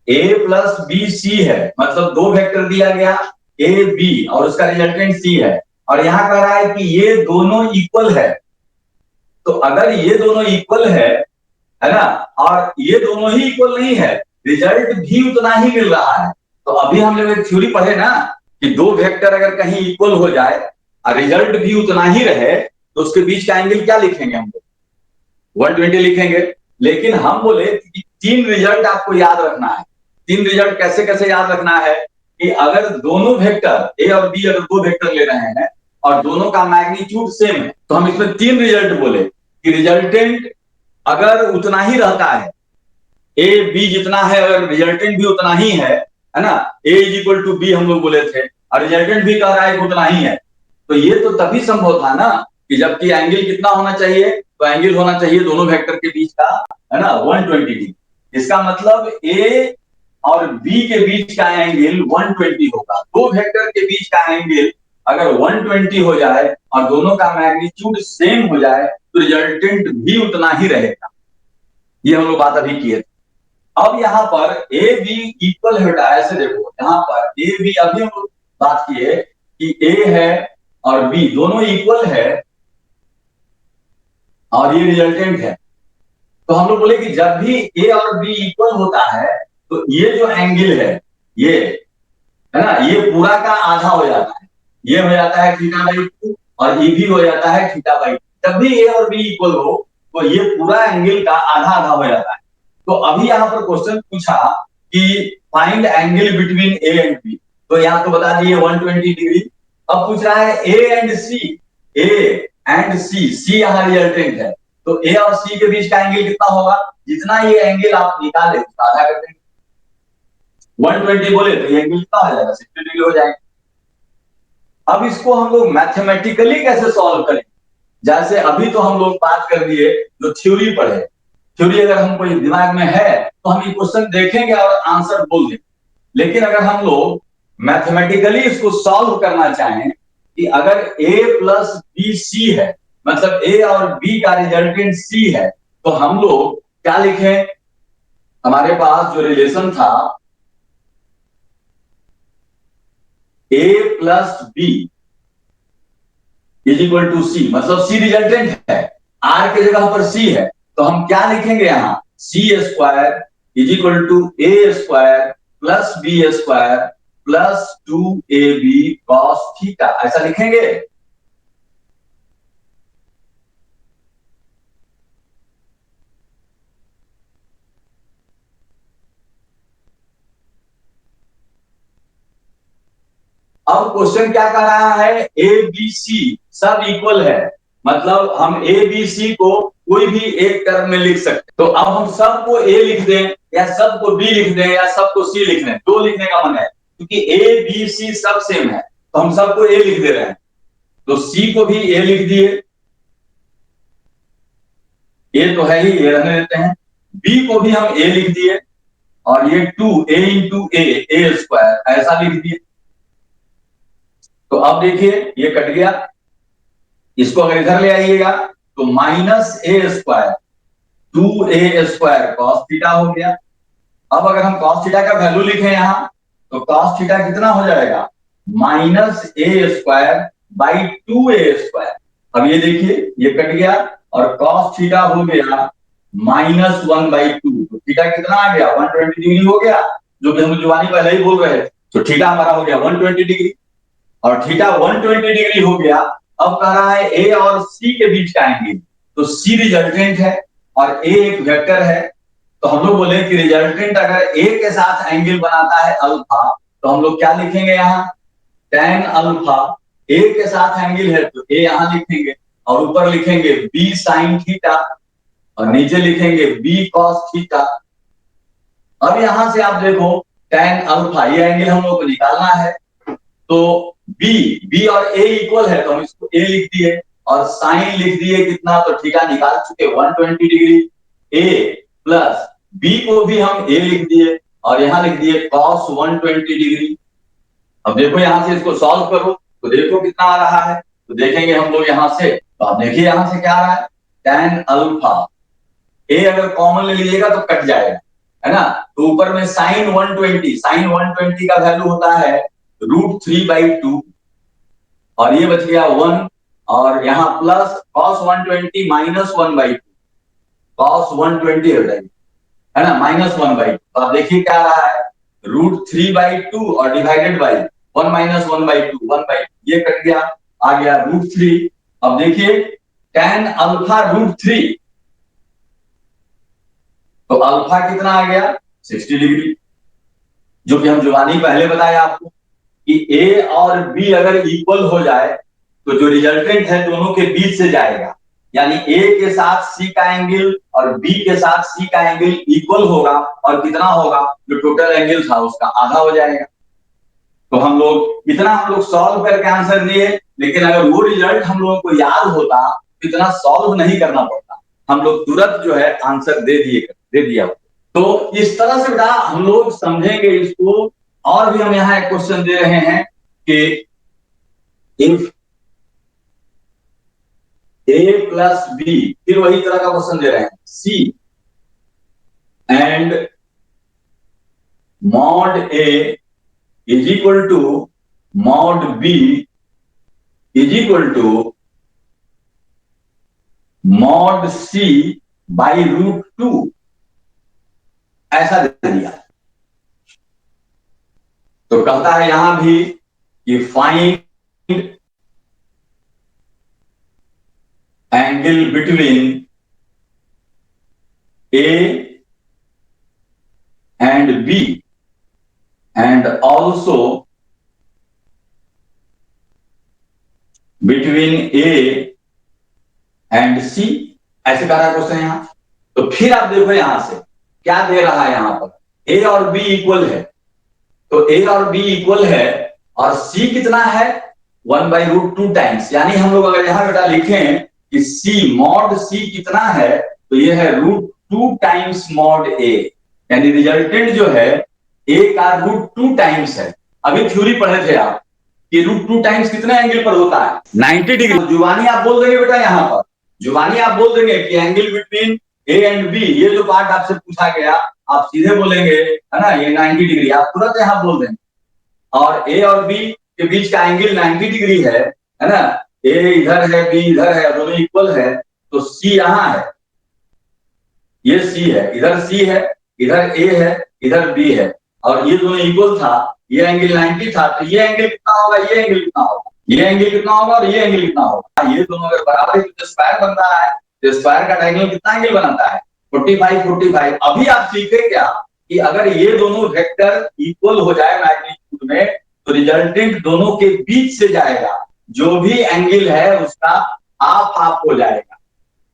a प्लस बी सी है, मतलब दो वेक्टर दिया गया a b और उसका रिजल्टेंट c है, और यहां कह रहा है कि ये दोनों इक्वल है। तो अगर ये दोनों इक्वल है ना, और ये दोनों ही इक्वल नहीं है, रिजल्ट भी उतना ही मिल रहा है। तो अभी हम लोग एक थ्योरी पढ़े ना कि दो वेक्टर अगर कहीं इक्वल हो जाए और रिजल्ट भी उतना ही रहे, तो उसके बीच का एंगल क्या लिखेंगे हम लोग? 120 लिखेंगे। लेकिन हम बोले कि तीन रिजल्ट आपको याद रखना है। तीन रिजल्ट कैसे कैसे याद रखना है कि अगर दोनों वेक्टर ए और बी अगर दो वेक्टर ले रहे हैं और दोनों का मैग्नीट्यूड सेम है, तो हम इसमें तीन रिजल्ट बोले कि रिजल्टेंट अगर उतना ही रहता है, ए बी जितना है अगर रिजल्टेंट भी उतना ही है ना, ए इज इक्वल टू बी हम लोग बोले थे, और रिजल्टेंट भी कह रहा है उतना ही है, तो ये तो तभी संभव था ना कि जबकि एंगल कितना होना चाहिए, तो एंगल होना चाहिए दोनों वेक्टर के बीच का, है ना, 120 डिग्री। इसका मतलब ए और बी के बीच का एंगल 120 होगा। दो वेक्टर के बीच का एंगल अगर 120 हो जाए और दोनों का मैग्नीट्यूड सेम हो जाए, तो रिजल्टेंट भी उतना ही रहेगा। ये हम लोग बात अभी किए। अब यहाँ पर ए बी इक्वल है बेटा, ऐसे देखो यहाँ पर ए बी अभी हम लोग बात किए कि ए है और बी दोनों इक्वल है और ये रिजल्टेंट है। तो हम लोग बोले कि जब भी ए और बी इक्वल होता है तो ये जो एंगल है, ये है ना, ये पूरा का आधा हो जाता है, ये हो जाता है थीटा बाई 2 और ये भी हो जाता है थीटा बाई 2। जब भी ए और बी इक्वल हो तो ये पूरा एंगल का आधा आधा हो जाता है। तो अभी यहाँ पर क्वेश्चन पूछा कि find angle between A and B, तो यहाँ तो बता दिए 120 डिग्री। अब पूछ रहा है A and C, A and सी, सी यहाँ रिजल्टेंट है, तो ए और सी के बीच का एंगल कितना होगा? जितना ये एंगल आप निकाले उसका आधा कर देंगे। 120 बोले तो ये एंगल कितना हो जाएगा? 60 डिग्री हो जाएगा। अब इसको हम लोग मैथमेटिकली कैसे सॉल्व करें? जैसे अभी तो हम लोग बात कर दिए जो थ्योरी पढ़े, थ्योरी अगर हमको दिमाग में है तो हम ये क्वेश्चन देखेंगे और आंसर बोल देंगे। लेकिन अगर हम लोग मैथमेटिकली इसको सॉल्व करना चाहें कि अगर a प्लस बी सी है, मतलब a और b का रिजल्टेंट c है, तो हम लोग क्या लिखें? हमारे पास जो रिलेशन था a plus B is equal to c, मतलब सी रिजल्टेंट है, आर के जगह पर सी है, तो हम क्या लिखेंगे यहाँ? C square is equal to A square plus B square plus 2ab cos theta, ऐसा लिखेंगे। अब क्वेश्चन क्या कर रहा है? ए बी सी सब इक्वल है, मतलब हम ए बी सी को कोई भी एक टर्म में लिख सकते। तो अब हम सबको ए लिख दें या सबको बी लिख दें या सबको सी लिख दें, दो लिखने का मन है क्योंकि ए बी सी सब सेम है, तो हम सबको ए लिख दे रहे हैं। तो सी को भी ए लिख दिए, ए तो है ही, ए रहने देते हैं। बी को भी हम ए लिख दिए और ये 2 a इंटू ए स्क्वायर ऐसा लिख दिए। तो अब देखिए ये कट गया, इसको अगर इधर ले आइएगा तो minus a square 2a square cos theta हो गया। अब अगर हम कॉस थीटा का वैल्यू लिखें यहाँ तो कॉस थीटा कितना हो जाएगा? Minus a square by 2a square. अब ये देखिए ये कट गया और कॉस थीटा हो गया -1/2। तो थीटा कितना आ गया? 120 डिग्री हो गया, जो कि हम जुबानी पहले ही बोल रहे थे। तो थीटा हमारा हो गया 120 डिग्री, और थीटा 120 डिग्री हो गया। अब कह रहा है ए और सी के बीच का एंगल, तो सी रिजल्टेंट है और ए एक वेक्टर है, तो हम लोग बोले कि रिजल्टेंट अगर ए के साथ एंगल बनाता है अल्फा, तो हम लोग क्या लिखेंगे यहाँ? tan alpha. ए के साथ एंगल है तो ए यहाँ लिखेंगे और ऊपर लिखेंगे बी साइन थीटा और नीचे लिखेंगे बी कॉस थीटा। अब यहां से आप देखो tan अल्फा, ये एंगल हम लोग को निकालना है, तो बी और ए इक्वल है तो हम इसको ए लिख दिए और साइन लिख दिए कितना, तो थीटा निकाल चुके 120 डिग्री। ए प्लस बी को भी हम ए लिख दिए और यहां लिख दिए cos 120 डिग्री। अब देखो यहां से इसको सॉल्व करो तो देखो कितना आ रहा है, तो देखेंगे हम लोग यहां से, तो आप देखिए यहां से क्या आ रहा है, tan अल्फा। ए अगर कॉमन ले लीजिएगा तो कट जाएगा, है ना। तो ऊपर में साइन 120, साइन 120 का वैल्यू होता है √3/2 और ये बच गया 1 और यहाँ प्लस cos 120 -1/2, cos 120 हो जाएगी, है ना, -1/2। तो आप देखिए क्या आ रहा है, √3/2 और डिवाइडेड बाई 1 - 1/2, 1/2, ये कट गया, आ गया √3। अब देखिए tan अल्फा √3, तो अल्फा कितना आ गया 60 डिग्री, जो कि हम जुबानी पहले बताया आपको कि ए और बी अगर इक्वल हो जाए तो जो रिजल्टेंट है दोनों के बीच से जाएगा, यानी ए के साथ सी का एंगल और बी के साथ सी का एंगल इक्वल होगा और कितना होगा, जो टोटल एंगल था उसका आधा हो जाएगा। तो हम लोग इतना सॉल्व करके आंसर दिए, लेकिन अगर वो रिजल्ट हम लोगों को याद होता तो इतना सॉल्व नहीं करना पड़ता, हम लोग तुरंत जो है आंसर दे दिया। तो इस तरह से बेटा हम लोग समझेंगे इसको। और भी हम यहाँ एक क्वेश्चन दे रहे हैं कि इफ a प्लस बी, फिर वही तरह का क्वेश्चन दे रहे हैं, c and mod a is equal to mod b is equal to mod c by √2, ऐसा दे दिया। तो कहता है यहां भी कि find angle between A and B and also between A and C, ऐसे कह रहा है क्वेश्चन यहां। तो फिर आप देखो यहां से क्या दे रहा है, यहां पर A और B इक्वल है, तो A और B इक्वल है और C कितना है 1/√2 टाइम्स, यानी हम लोग अगर यहां बेटा लिखें कि C मॉड C कितना है, तो ये है √2 टाइम्स मॉड A, यानी रिजल्टेंट जो है A का √2 टाइम्स है। अभी थ्योरी पढ़े थे आप कि √2 टाइम्स कितने एंगल पर होता है 90 डिग्री। जुबानी आप बोल देंगे बेटा, यहाँ पर जुबानी आप बोल देंगे कि angle between A and B, ये जो पार्ट आपसे पूछा गया आप सीधे बोलेंगे, है ना, ये 90 डिग्री, आप तुरंत यहाँ बोल देंगे। और A और B के बीच का एंगल 90 डिग्री है ना, A इधर है B इधर है, दोनों इक्वल है, तो C यहाँ है, ये C है, इधर C है, इधर A है, इधर B है, और ये दोनों इक्वल था, ये एंगल 90 था, तो ये एंगल कितना होगा, ये एंगल कितना होगा, ये एंगल कितना होगा और ये एंगल कितना होगा, ये दोनों अगर बराबर है तो स्क्वायर बन रहा है, तो स्क्वायर का डायगोनल कितना एंगल बनाता है 45 45। अभी आप सीखे क्या कि अगर ये दोनों वेक्टर इक्वल हो जाए मैग्नीट्यूड में तो रिजल्टेंट दोनों के बीच से जाएगा, जो भी एंगल है उसका हाफ हाफ हो जाएगा।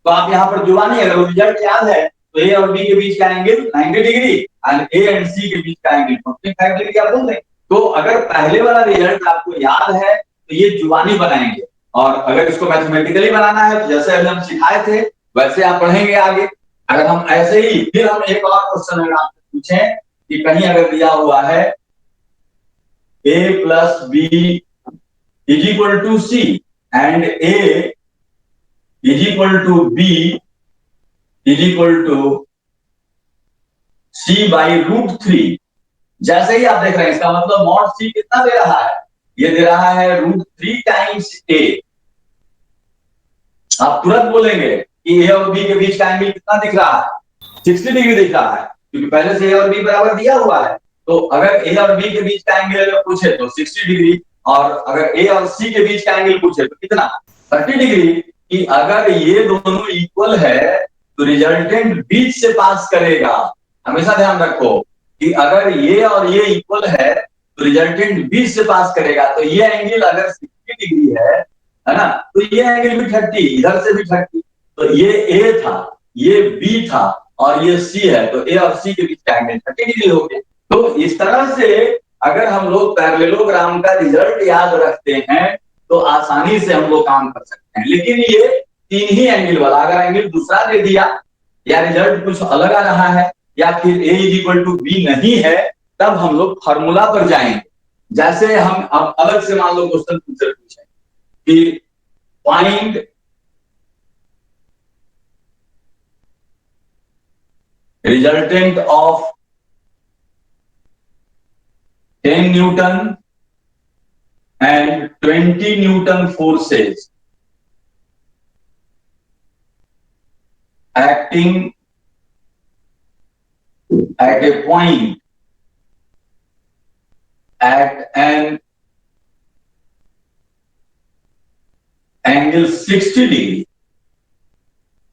तो आप यहाँ पर जुबानी अगर रिजल्ट याद है तो ए और बी के बीच का एंगल 90 डिग्री और ए एंड सी के बीच का एंगल 45 डिग्री आप बोल दें। तो अगर पहले वाला रिजल्ट आपको याद है तो ये जुबानी बनाएंगे, और अगर इसको मैथमेटिकली बनाना है तो जैसे अभी हम सिखाए थे वैसे आप पढ़ेंगे आगे। अगर हम ऐसे ही फिर हम एक और क्वेश्चन अगर आपसे पूछें कि कहीं अगर दिया हुआ है a plus B is equal to C and a is equal to B is equal to c by √3, जैसे ही आप देख रहे हैं इसका मतलब मॉड c कितना दे रहा है, ये दे रहा है √3 टाइम्स a। आप तुरंत बोलेंगे कि a और b के बीच का एंगल कितना दिख रहा है 60 डिग्री दिख रहा है, क्योंकि पहले से a और b बराबर दिया हुआ है। तो अगर a और b के बीच का एंगल अगर पूछे तो 60 डिग्री, और अगर a और c के बीच का एंगल पूछे तो कितना 30 डिग्री। कि अगर ये दोनों इक्वल है तो रिजल्टेंट बीच से पास करेगा, हमेशा ध्यान रखो कि अगर ये और ये इक्वल है तो रिजल्टेंट बीच से पास करेगा। तो ये एंगल अगर 60 डिग्री है ना, तो ये एंगल भी 30, इधर से भी 30, तो ये A था, ये B था और ये C है, तो A और C के बीच का एंगल 30 डिग्री हो गया। तो इस तरह से अगर हम लोग पैरेललोग्राम का रिजल्ट याद रखते हैं तो आसानी से हम लोग काम कर सकते हैं। लेकिन ये तीन ही एंगल वाला, अगर एंगल दूसरा दे दिया या रिजल्ट कुछ अलग आ रहा है या फिर a इक्वल टू बी नहीं है, तब हम लोग फॉर्मूला पर जाएंगे। जैसे हम अब अलग से मान लो क्वेश्चन तुमसे पूछें कि find resultant of 10 Newton and 20 Newton forces acting at a point at an angle 60 degree.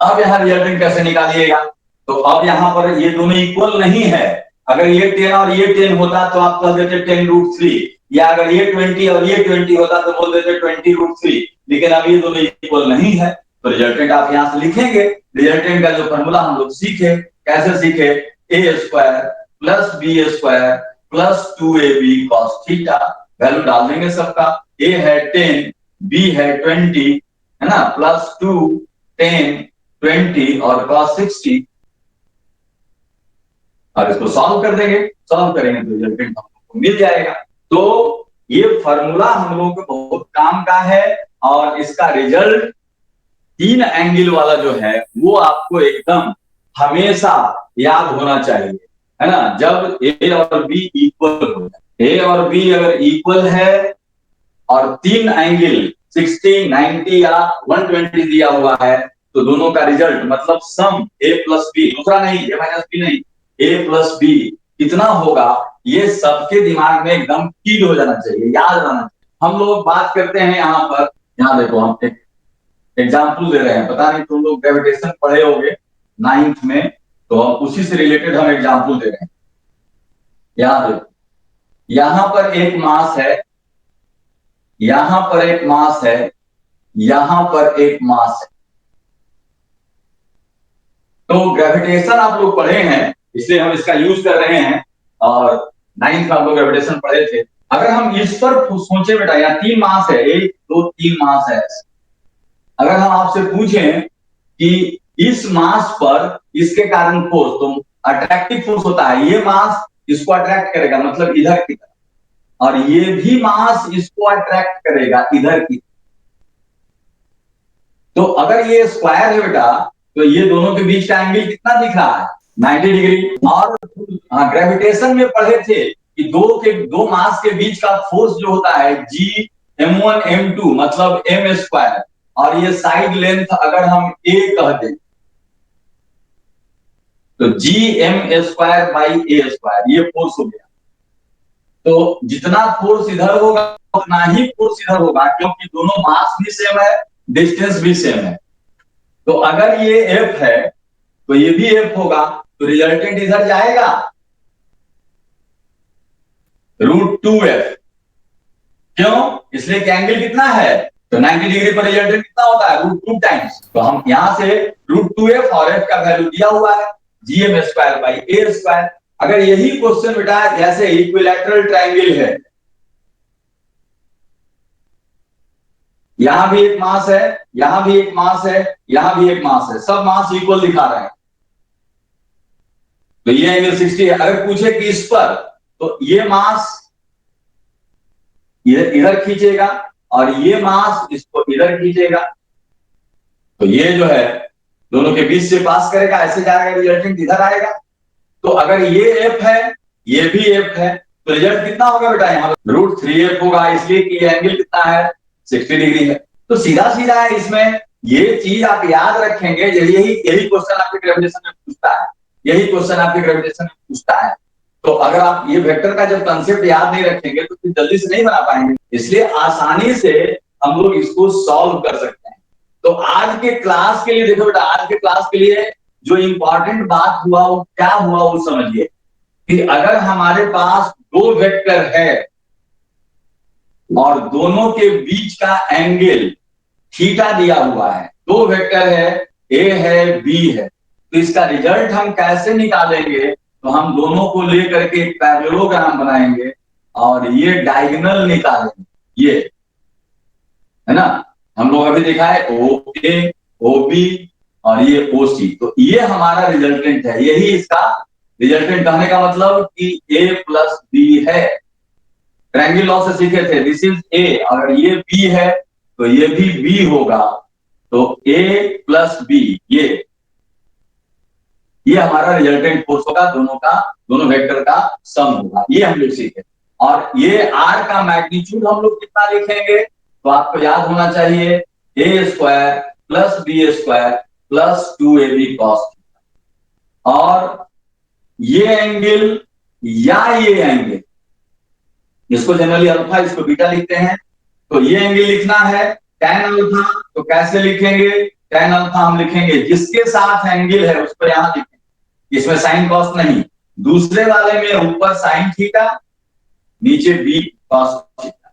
अब यहां रिजल्टेंट कैसे निकालिएगा? तो अब यहां पर ये दोनों इक्वल नहीं है। अगर ये 10 और ये 10 होता तो आप कह देते 10√3, या अगर ये 20 और ये 20 होता तो बोल देते 20√3। लेकिन अब ये दोनों इक्वल नहीं है, तो रिजल्टेंट आप यहां से लिखेंगे। रिजल्टेंट का जो फॉर्मूला हम लोग सीखे, कैसे सीखे? a square plus B square plus 2ab cos theta. Value डाल देंगे सबका। a है 10, b है 20, है ना, प्लस 2, 10, 20 और cos 60। और इसको सॉल्व कर देंगे। सॉल्व करेंगे तो रिजल्टेंट हमको मिल जाएगा। तो ये फॉर्मूला हम लोगों को बहुत काम का है, और इसका रिजल्ट तीन एंगल वाला जो है वो आपको एकदम हमेशा याद होना चाहिए, है ना। जब ए और बी इक्वल हो जाए, ए और बी अगर इक्वल है और तीन एंगल 60, 90 या 120 दिया हुआ है, तो दोनों का रिजल्ट मतलब सम ए प्लस बी, दूसरा नहीं, ए माइनस बी नहीं, ए प्लस बी कितना होगा, ये सबके दिमाग में एकदम फीड हो जाना चाहिए, याद रहना चाहिए। हम लोग बात करते हैं यहाँ पर, यहाँ देखो हम एक एग्जाम्पल दे रहे हैं। पता नहीं तुम लोग ग्रेविटेशन पढ़े होंगे 9th में, तो हम उसी से रिलेटेड हम एग्जाम्पल दे रहे हैं। यहाँ देखो, यहाँ पर एक मास है, यहाँ पर एक मास है, यहाँ पर एक मास है। तो ग्रेविटेशन आप लोग पढ़े हैं, इसलिए हम इसका यूज कर रहे हैं, और 9th में आप लोग ग्रेविटेशन पढ़े थे। अगर हम इस पर सोचे बेटा, यहाँ तीन मास है, 1, 2, 3 मास है। अगर हम आपसे पूछें कि इस मास पर इसके कारण फोर्स, तो अट्रैक्टिव फोर्स होता है, ये मास इसको अट्रैक्ट करेगा मतलब इधर की तरफ, और ये भी मास इसको अट्रैक्ट करेगा इधर की। तो अगर ये स्क्वायर है बेटा, तो ये दोनों के बीच का एंगल कितना दिख रहा है? 90 डिग्री। और ग्रेविटेशन में पढ़े थे कि दो मास के बीच का फोर्स जो होता है G m1 m2 मतलब m स्क्वायर, और ये साइड लेंथ अगर हम a कह दें तो Gm square by a square, ये फोर्स हो गया। तो जितना फोर्स इधर होगा उतना ही फोर्स इधर होगा, क्योंकि दोनों मास भी सेम है, डिस्टेंस भी सेम है। तो अगर ये F है तो ये भी F होगा, तो रिजल्टेंट इधर जाएगा √2f। क्यों? इसलिए कि एंगल कितना है, तो 90 डिग्री पर रिजल्टेंट कितना होता है? √2 टाइम्स। तो हम यहां से √2f और f का वैल्यू दिया हुआ है Gm square by a square. अगर यही क्वेश्चन बेटा जैसे इक्विलैटरल ट्रायंगल है, यहां भी एक मास है, यहां भी एक मास है, यहां भी एक मास है, सब मास इक्वल दिखा रहे हैं, तो ये एंगल 60 है। अगर पूछे कि इस पर, तो ये मास इधर खींचेगा और ये मास इसको इधर खींचेगा, तो ये जो है दोनों के बीच से पास करेगा, ऐसे जाएगा, रिजल्टेंट इधर आएगा। तो अगर ये एफ है, ये भी एफ है, तो रिजल्ट कितना होगा बेटा? यहाँ √3f होगा, इसलिए कि ये एंगल कितना है? 60 डिग्री है। तो सीधा सीधा है, इसमें ये चीज आप याद रखेंगे। यही क्वेश्चन आपके ग्रेविटेशन में पूछता है, यही क्वेश्चन आपके ग्रेविटेशन में पूछता है। तो अगर आप ये वेक्टर का जब कंसेप्ट याद नहीं रखेंगे तो फिर जल्दी से नहीं बना पाएंगे, इसलिए आसानी से हम लोग इसको सॉल्व कर सकते हैं। तो आज के क्लास के लिए देखो बेटा, आज के क्लास के लिए जो इंपॉर्टेंट बात हुआ वो क्या हुआ, वो समझिए कि अगर हमारे पास दो वेक्टर है और दोनों के बीच का एंगल थीटा दिया हुआ है, दो वेक्टर है, ए है बी है, तो इसका रिजल्ट हम कैसे निकालेंगे? तो हम दोनों को लेकर के एक पैरेललोग्राम बनाएंगे और ये डायगोनल निकालेंगे। है ना। हम लोग अभी देखा है ओ ए, ओ बी और ये ओ सी, तो ये हमारा रिजल्टेंट है। यही इसका रिजल्टेंट कहने का मतलब कि ए प्लस बी है। ट्रायंगल लॉ से सीखे थे, दिस इज ए, अगर ये बी है तो ये भी बी होगा। तो ए प्लस बी, ये हमारा रिजल्टेंट फोर्स होगा, दोनों का, दोनों वेक्टर का सम होगा। ये हम लोग सीखे। और ये आर का मैग्नीट्यूड हम लोग कितना लिखेंगे, तो आपको याद होना चाहिए a square plus B square plus 2ab cos. और ये एंगल या ये एंगल, इसको जनरली अल्फा, इसको बीटा लिखते हैं, तो ये एंगल लिखना है tan अल्फा। तो कैसे लिखेंगे, tan अल्फा हम लिखेंगे जिसके साथ एंगल है उसको यहां लिखेंगे, इसमें साइन कॉस नहीं। दूसरे वाले में ऊपर साइन थीटा, नीचे बी कॉस थीटा।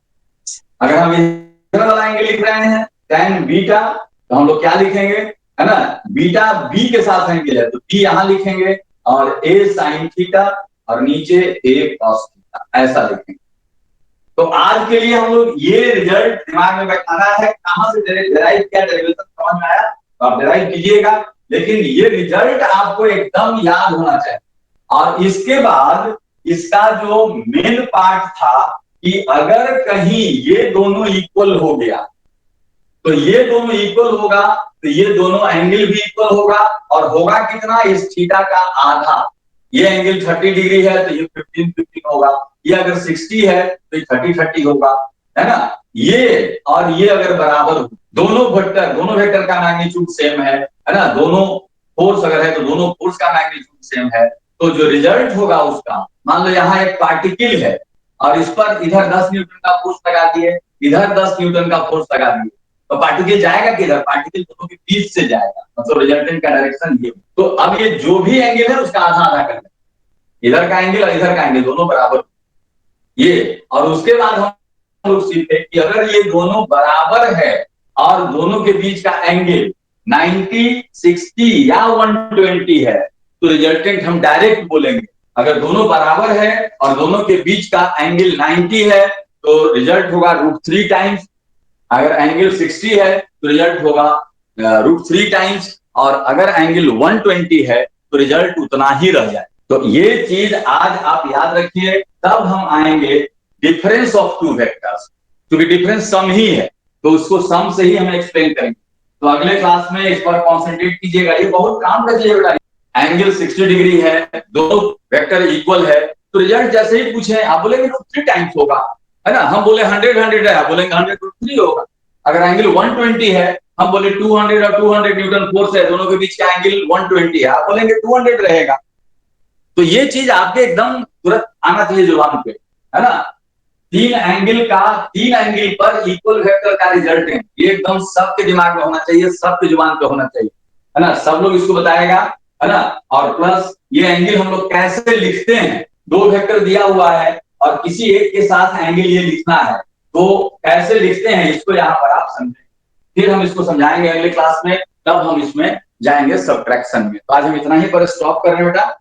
अगर हम इधर वाला एंगल लिख रहे हैं tan बीटा, तो हम लोग क्या लिखेंगे, है ना, बीटा बी के साथ एंगल है तो बी यहां लिखेंगे, और ए साइन थीटा और नीचे ए कॉस थीटा, ऐसा लिखेंगे। तो आज के लिए हम लोग ये रिजल्ट दिमाग में बैठाना है, कहां से डेराइव किया, डेरिवेशन समझ में आया तो आप डेराइव कीजिएगा, लेकिन ये रिजल्ट आपको एकदम याद होना चाहिए। और इसके बाद इसका जो मेन पार्ट था कि अगर कहीं ये दोनों इक्वल हो गया, तो ये दोनों इक्वल होगा तो ये दोनों एंगल भी इक्वल होगा, और होगा कितना, इस थीटा का आधा। ये एंगल 30 डिग्री है तो ये 15-15 होगा, ये अगर 60 है तो ये 30-30 होगा, है ना। ये और ये अगर बराबर हो, दोनों वेक्टर का मैग्नीट्यूड सेम है ना, दोनों फोर्स अगर है तो दोनों फोर्स का मैग्नीट्यूड सेम है, तो जो रिजल्ट होगा उसका, मान लो यहाँ एक पार्टिकल है और इस पर इधर 10 न्यूटन का फोर्स लगा दिए, इधर 10 न्यूटन का फोर्स लगा दिए, तो पार्टिकल जाएगा किधर, पार्टिकल दोनों के बीच से जाएगा, मतलब रिजल्टेंट का डायरेक्शन ये। तो अब ये जो भी एंगल है उसका आधा आधा कर लें, इधर का एंगल और इधर का एंगल दोनों बराबर ये। और उसके बाद हम लोग सीखे कि अगर ये दोनों बराबर है और दोनों के बीच का एंगल 90, 60 या 120 है, तो रिजल्टेंट हम डायरेक्ट बोलेंगे। अगर दोनों बराबर है और दोनों के बीच का एंगल 90 है तो रिजल्ट होगा √3 टाइम्स, अगर एंगल 60 है तो रिजल्ट होगा √3 टाइम्स, और अगर एंगल 120 है तो रिजल्ट उतना ही रह जाए। तो ये चीज आज आप याद रखिए, तब हम आएंगे डिफरेंस ऑफ टू वेक्टर्स, क्योंकि डिफरेंस सम ही है तो उसको सम से ही हम एक्सप्लेन करेंगे। तो अगले क्लास में इस पर कॉन्सेंट्रेट कीजिएगा, ये बहुत काम का चीज है। एंगल 60 डिग्री है, दोनों वेक्टर इक्वल है, तो रिजल्ट जैसे ही पूछे आप बोलेंगे 3 टाइम्स होगा, है ना। हम बोले 100 है, आप बोलेंगे 100 √3 होगा। अगर एंगल 120 है, हम बोले 200 और 200 न्यूटन फोर्स है, दोनों के बीच का एंगल 120 है, आप बोलेंगे 200 रहेगा। तो ये चीज आपके एकदम तुरंत आना चाहिए जुबान पे, है ना। तीन एंगल पर इक्वल वेक्टर का रिजल्ट है, ये एकदम सबके दिमाग में होना चाहिए, सबके जुबान पे होना चाहिए, है ना। सब लोग इसको बताएगा, है ना। और प्लस ये एंगल हम लोग कैसे लिखते हैं, दो वेक्टर दिया हुआ है और किसी एक के साथ एंगल ये लिखना है, तो कैसे लिखते हैं इसको यहाँ पर आप समझें। फिर हम इसको समझाएंगे अगले क्लास में, तब हम इसमें जाएंगे सब्ट्रैक्शन में। तो आज हम इतना ही पर स्टॉप कर रहे हैं बेटा।